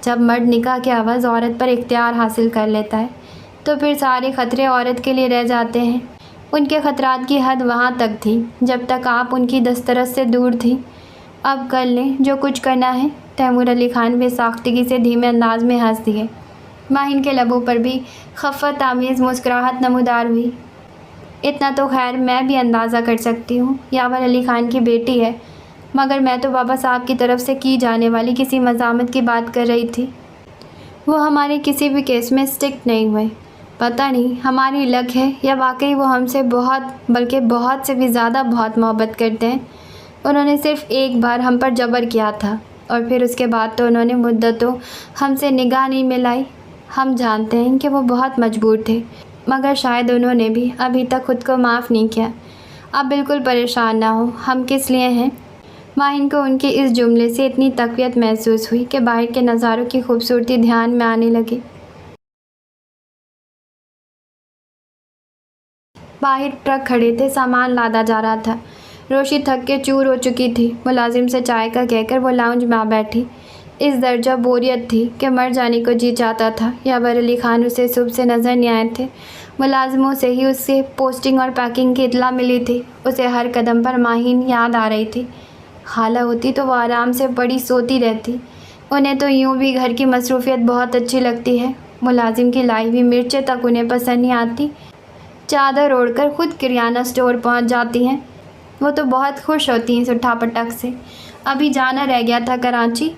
جب مرد نکاح کے عوض عورت پر اختیار حاصل کر لیتا ہے تو پھر سارے خطرے عورت کے لیے رہ جاتے ہیں۔ ان کے خطرات کی حد وہاں تک تھی جب تک آپ ان کی دسترس سے دور تھی۔ اب کر لیں جو کچھ کرنا ہے۔ تیمور علی خان بے ساختگی سے دھیمے انداز میں ہنس دیے۔ ماہین کے لبوں پر بھی خفت آمیز مسکراہٹ نمودار ہوئی۔ اتنا تو خیر میں بھی اندازہ کر سکتی ہوں، یاور علی خان کی بیٹی ہے، مگر میں تو بابا صاحب کی طرف سے کی جانے والی کسی مزاحمت کی بات کر رہی تھی۔ وہ ہمارے کسی بھی کیس میں اسٹک نہیں ہوئے۔ پتہ نہیں ہماری لک ہے یا واقعی وہ ہم سے بہت بلکہ بہت سے بھی زیادہ بہت محبت کرتے ہیں۔ انہوں نے صرف ایک بار ہم پر جبر کیا تھا اور پھر اس کے بعد تو انہوں نے مدتوں ہم سے نگاہ نہیں ملائی۔ ہم جانتے ہیں کہ وہ بہت مجبور تھے، مگر شاید انہوں نے بھی ابھی تک خود کو معاف نہیں کیا۔ آپ بالکل پریشان نہ ہوں، ہم کس لیے ہیں؟ ماہین کو ان کے اس جملے سے اتنی تقویت محسوس ہوئی کہ باہر کے نظاروں کی خوبصورتی دھیان میں آنے لگی۔ باہر ٹرک کھڑے تھے، سامان لادا جا رہا تھا۔ روشی تھک کے چور ہو چکی تھی۔ ملازم سے چائے کا کہہ کر وہ لاؤنج میں آ بیٹھی۔ اس درجہ بوریت تھی کہ مر جانے کو جی چاہتا تھا۔ یاور علی خان اسے صبح سے نظر نہیں آئے تھے۔ ملازموں سے ہی اس سے پوسٹنگ اور پیکنگ کی اطلاع ملی تھی۔ اسے ہر قدم پر ماہین یاد آ رہی تھی۔ خالہ ہوتی تو وہ آرام سے بڑی سوتی رہتی۔ انہیں تو یوں بھی گھر کی مصروفیت بہت اچھی لگتی ہے۔ ملازم کی لائی ہوئی مرچیں تک انہیں پسند نہیں آتی۔ چادر اوڑھ کر خود کریانہ اسٹور پہنچ جاتی ہیں۔ وہ تو بہت خوش ہوتی ہیں اس اٹھا پٹک سے۔ ابھی جانا رہ گیا تھا کراچی۔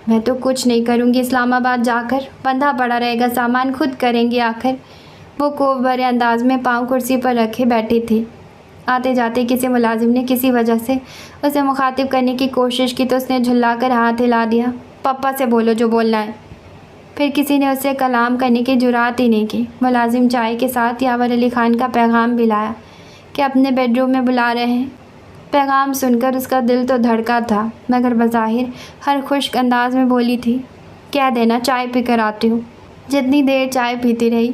میں تو کچھ نہیں کروں گی اسلام آباد جا کر، بندھا پڑا رہے گا سامان، خود کریں گے آخر۔ وہ کوف بھرے انداز میں پاؤں کرسی پر رکھے بیٹھی تھی۔ آتے جاتے کسی ملازم نے کسی وجہ سے اسے مخاطب کرنے کی کوشش کی تو اس نے جھلا کر ہاتھ ہلا دیا۔ پپا سے بولو جو بولنا ہے۔ پھر کسی نے اسے کلام کرنے کی جرات ہی نہیں کی۔ ملازم چائے کے ساتھ یاور علی خان کا پیغام بھی لایا کہ اپنے بیڈ روم میں بلا رہے ہیں۔ پیغام سن کر اس کا دل تو دھڑکا تھا، مگر بظاہر ہر خشک انداز میں بولی تھی، کہہ دینا چائے پی کر آتی ہوں۔ جتنی دیر چائے پیتی رہی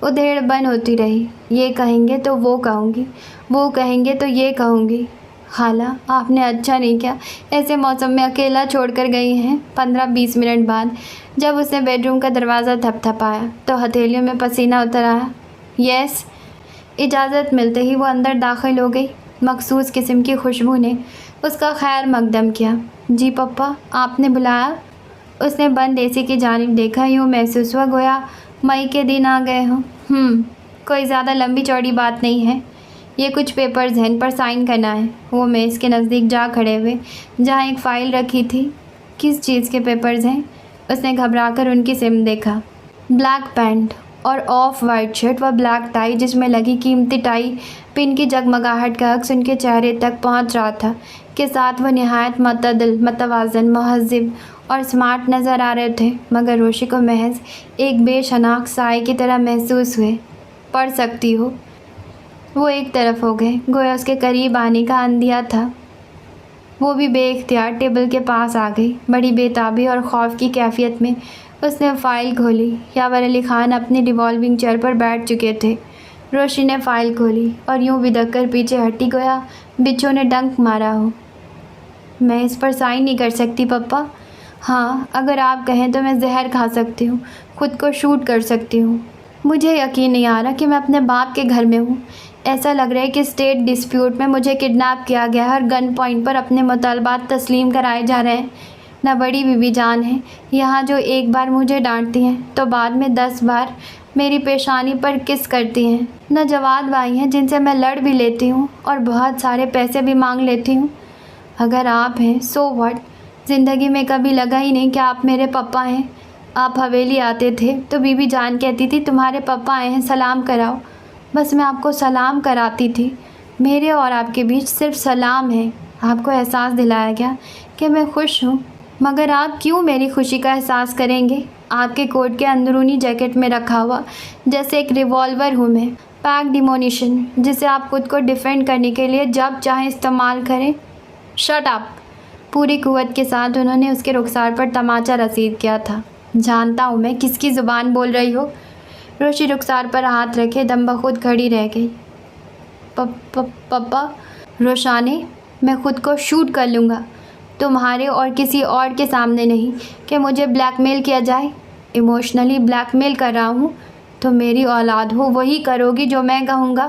ادھیڑ بن ہوتی رہی۔ یہ کہیں گے تو وہ کہوں گی، وہ کہیں گے تو یہ کہوں گی۔ خالہ آپ نے اچھا نہیں کیا ایسے موسم میں اکیلا چھوڑ کر گئی ہیں۔ 15-20 منٹ بعد جب اس نے بیڈ روم کا دروازہ تھپ تھپایا تو ہتھیلیوں میں پسینہ اتر آیا۔ یس۔ اجازت ملتے ہی وہ اندر داخل ہو گئی۔ مخصوص قسم کی خوشبو نے اس کا خیر مقدم کیا۔ جی پپا آپ نے بلایا؟ اس نے بند اے سی کی جانب دیکھا، یوں محسوس ہوا گویا مئی کے دن آ گئے ہوں۔ کوئی زیادہ لمبی چوڑی بات نہیں ہے، یہ کچھ پیپرز ہیں، ان پر سائن کرنا ہے۔ وہ میز کے نزدیک جا کھڑے ہوئے جہاں ایک فائل رکھی تھی۔ کس چیز کے پیپرز ہیں؟ اس نے گھبرا کر ان کی سم دیکھا۔ بلیک پینٹ، اور آف وائٹ شرٹ و بلیک ٹائی جس میں لگی قیمتی ٹائی پن کی جگمگاہٹ کا عکس ان کے چہرے تک پہنچ رہا تھا، کے ساتھ وہ نہایت معتدل، متوازن، مہذب اور اسمارٹ نظر آ رہے تھے، مگر روشی کو محض ایک بے شناخت سائے کی طرح محسوس ہوئے۔ پڑھ سکتی ہو؟ وہ ایک طرف ہو گئے، گویا اس کے قریب آنے کا اندیہ تھا۔ وہ بھی بے اختیار ٹیبل کے پاس آ گئی۔ بڑی بے تابی اور خوف کی کیفیت میں اس نے فائل کھولی۔ یاور علی خان اپنی ریوالونگ چیئر پر بیٹھ چکے تھے۔ روشی نے فائل کھولی اور یوں بدک کر پیچھے ہٹی گویا بچھو نے ڈنک مارا ہو۔ میں اس پر سائن نہیں کر سکتی پپا۔ ہاں، اگر آپ کہیں تو میں زہر کھا سکتی ہوں، خود کو شوٹ کر سکتی ہوں۔ مجھے یقین نہیں آ رہا کہ میں اپنے باپ کے گھر میں ہوں۔ ایسا لگ رہا ہے کہ اسٹیٹ ڈسپیوٹ میں مجھے کڈنیپ کیا گیا ہے اور گن پوائنٹ پر اپنے مطالبات تسلیم کرائے جا رہے ہیں۔ نہ بڑی بیوی جان ہے یہاں جو ایک بار مجھے ڈانٹتی ہیں تو بعد میں 10 بار میری پیشانی پر کس کرتی ہیں، نہ جواد بھائی ہیں جن سے میں لڑ بھی لیتی ہوں اور بہت سارے پیسے بھی مانگ لیتی ہوں۔ اگر آپ ہیں سو واٹ، زندگی میں کبھی لگا ہی نہیں کہ آپ میرے پپا ہیں۔ آپ حویلی آتے تھے تو بی بی جان کہتی تھی تمہارے پپا آئے ہیں، سلام کراؤ۔ بس میں آپ کو سلام کراتی تھی۔ میرے اور آپ کے بیچ صرف سلام ہے۔ آپ کو احساس دلایا گیا کہ میں خوش ہوں، مگر آپ کیوں میری خوشی کا احساس کریں گے؟ آپ کے کوٹ کے اندرونی جیکٹ میں رکھا ہوا جیسے ایک ریوالور ہوں میں، پیک ڈیمونیشن، جسے آپ خود کو ڈیفینڈ کرنے کے لیے جب چاہیں استعمال کریں۔ Shut up! پوری قوت کے ساتھ انہوں نے اس کے رخسار پر تماچا رسید کیا تھا۔ جانتا ہوں میں کس کی زبان بول رہی ہو۔ روشی رخسار پر ہاتھ رکھے دم بخود کھڑی رہ گئی۔ پپا، روشانے، میں خود کو شوٹ کر لوں گا، تمہارے اور کسی اور کے سامنے نہیں، کہ مجھے بلیک میل کیا جائے۔ ایموشنلی بلیک میل کر رہا ہوں تو میری اولاد ہو وہی کرو گی جو میں کہوں گا۔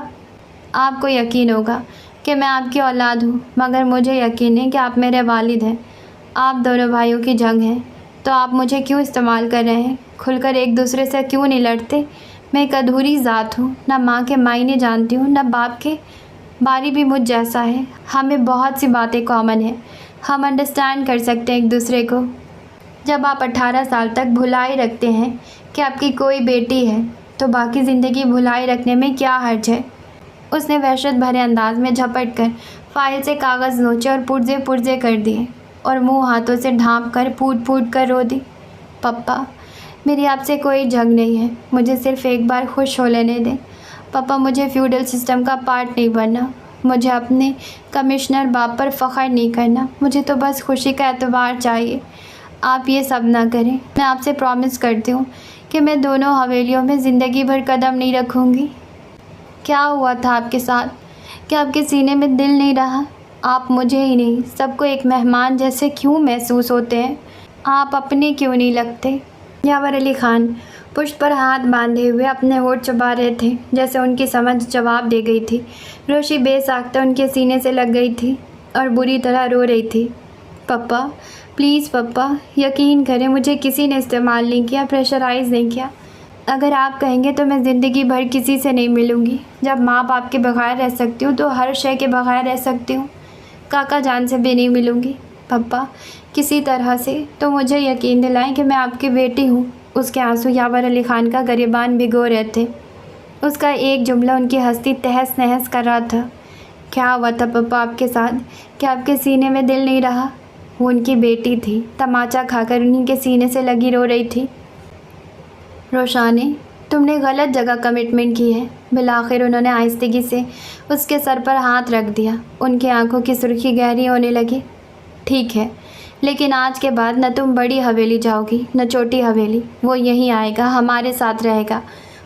آپ کو یقین ہوگا کہ میں آپ کی اولاد ہوں، مگر مجھے یقین ہے کہ آپ میرے والد ہیں۔ آپ دونوں بھائیوں کی جنگ ہے تو آپ مجھے کیوں استعمال کر رہے ہیں؟ کھل کر ایک دوسرے سے کیوں نہیں لڑتے؟ میں ایک ادھوری ذات ہوں، نہ ماں کے معنی جانتی ہوں، نہ باپ کے۔ باری بھی مجھ جیسا ہے۔ ہمیں بہت سی باتیں کامن ہیں، ہم انڈرسٹینڈ کر سکتے ہیں ایک دوسرے کو۔ جب آپ 18 سال تک بھلائی رکھتے ہیں کہ آپ کی کوئی بیٹی ہے تو باقی زندگی بھلائی رکھنے میں کیا حرج ہے؟ اس نے وحشت بھرے انداز میں جھپٹ کر فائل سے کاغذ نوچے اور پرزے پرزے کر دیے اور منہ ہاتھوں سے ڈھانپ کر پھوٹ پھوٹ کر رو دی۔ پپا، میری آپ سے کوئی جنگ نہیں ہے، مجھے صرف ایک بار خوش ہو لینے دیں۔ پپا، مجھے فیوڈل سسٹم کا پارٹ نہیں بننا، مجھے اپنے کمشنر باپ پر فخر نہیں کرنا، مجھے تو بس خوشی کا اعتبار چاہیے۔ آپ یہ سب نہ کریں۔ میں آپ سے پرومس کرتی ہوں کہ میں دونوں حویلیوں میں زندگی بھر قدم نہیں رکھوں گی۔ کیا ہوا تھا آپ کے ساتھ؟ کیا آپ کے سینے میں دل نہیں رہا؟ آپ مجھے ہی نہیں، سب کو ایک مہمان جیسے کیوں محسوس ہوتے ہیں؟ آپ اپنے کیوں نہیں لگتے؟ یاور علی خان پشت پر ہاتھ باندھے ہوئے اپنے ہونٹ چبا رہے تھے، جیسے ان کی سمجھ جواب دے گئی تھی۔ روشی بے ساختہ ان کے سینے سے لگ گئی تھی اور بری طرح رو رہی تھی۔ پپا، پلیز پپا، یقین کریں مجھے کسی نے استعمال نہیں کیا، پریشرائز نہیں کیا۔ اگر آپ کہیں گے تو میں زندگی بھر کسی سے نہیں ملوں گی۔ جب ماں باپ کے بغیر رہ سکتی ہوں تو ہر شے کے بغیر رہ سکتی ہوں۔ کاکا جان سے بھی نہیں ملوں گی۔ پپا، کسی طرح سے تو مجھے یقین دلائیں کہ میں آپ کی بیٹی ہوں۔ اس کے آنسو یاور علی خان کا گریبان بھگو رہے تھے۔ اس کا ایک جملہ ان کی ہستی تہس نہس کر رہا تھا۔ کیا ہوا تھا پپا آپ کے ساتھ؟ کیا آپ کے سینے میں دل نہیں رہا؟ وہ ان کی بیٹی تھی، تماچا کھا کر انہیں کے سینے سے لگی رو رہی تھی۔ روشانے، تم نے غلط جگہ کمٹمنٹ کی ہے۔ بالآخر انہوں نے آہستگی سے اس کے سر پر ہاتھ رکھ دیا۔ ان کی آنکھوں کی سرخی گہری ہونے لگی۔ ٹھیک ہے، لیکن آج کے بعد نہ تم بڑی حویلی جاؤ گی نہ چھوٹی حویلی۔ وہ یہیں آئے گا، ہمارے ساتھ رہے گا،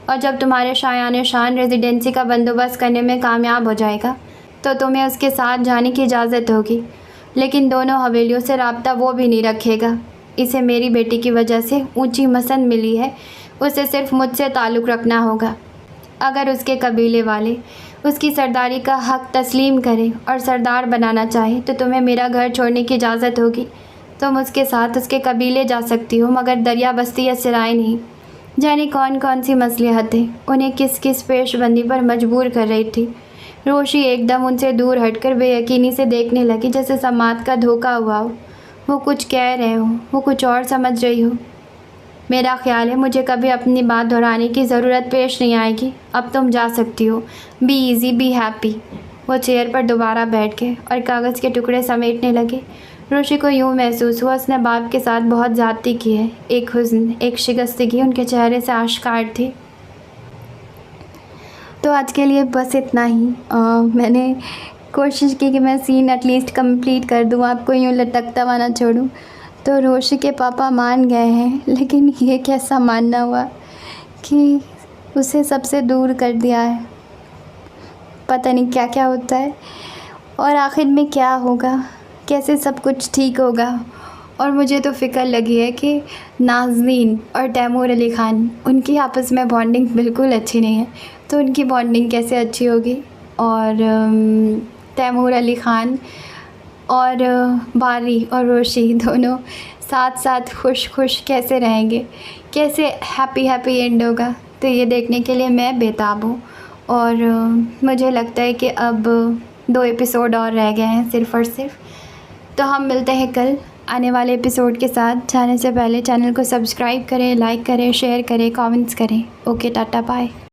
اور جب تمہارے شایان شان ریزیڈنسی کا بندوبست کرنے میں کامیاب ہو جائے گا تو تمہیں اس کے ساتھ جانے کی اجازت ہوگی، لیکن دونوں حویلیوں سے رابطہ وہ بھی نہیں رکھے گا۔ اسے میری بیٹی کی وجہ سے اونچی مسند ملی ہے، اسے صرف مجھ سے تعلق رکھنا ہوگا۔ اگر اس کے قبیلے والے اس کی سرداری کا حق تسلیم کریں اور سردار بنانا چاہیں تو تمہیں میرا گھر چھوڑنے کی اجازت ہوگی۔ تم اس کے ساتھ اس کے قبیلے جا سکتی ہو، مگر دریا بستی یا سرائے نہیں۔ جانے کون کون سی مصلحتیں انہیں کس کس پیش بندی پر مجبور کر رہی تھی۔ روشی ایک دم ان سے دور ہٹ کر بے یقینی سے دیکھنے لگی، جیسے سماعت کا دھوکہ ہوا ہو۔ وہ کچھ کہہ رہے ہوں، وہ کچھ اور سمجھ رہی ہو۔ میرا خیال ہے مجھے کبھی اپنی بات دہرانے کی ضرورت پیش نہیں آئے گی. اب تم جا سکتی ہو. Be easy, be happy. وہ چیئر پر دوبارہ بیٹھ گئے اور کاغذ کے ٹکڑے سمیٹنے لگے. روشی کو یوں محسوس ہوا اس نے باپ کے ساتھ بہت زیادتی کی ہے. ایک حزن، ایک شکستگی ان کے چہرے سے آشکار تھی. تو آج کے لیے بس اتنا ہی. میں نے کوشش کی کہ میں سین ایٹ لیسٹ کمپلیٹ کر دوں، آپ کو یوں لٹکتا ہوا نہ چھوڑوں. تو روشی کے پاپا مان گئے ہیں، لیکن یہ کیسا ماننا ہوا کہ اسے سب سے دور کر دیا ہے. پتہ نہیں کیا کیا ہوتا ہے اور آخر میں کیا ہوگا، کیسے سب کچھ ٹھیک ہوگا. اور مجھے تو فکر لگی ہے کہ نازنین اور تیمور علی خان، ان کی آپس میں بانڈنگ بالکل اچھی نہیں ہے. تو ان کی بانڈنگ کیسے اچھی ہوگی، اور تیمور علی خان اور باری اور روشی دونوں ساتھ ساتھ خوش کیسے رہیں گے، کیسے ہیپی اینڈ ہوگا. تو یہ دیکھنے کے لیے میں بےتاب ہوں. اور مجھے لگتا ہے کہ اب 2 ایپیسوڈ اور رہ گئے ہیں صرف اور صرف. تو ہم ملتے ہیں کل آنے والے ایپیسوڈ کے ساتھ. جانے سے پہلے چینل کو سبسکرائب کریں، لائک کریں، شیئر کریں، کامنٹس کریں. Okay, tata, bye.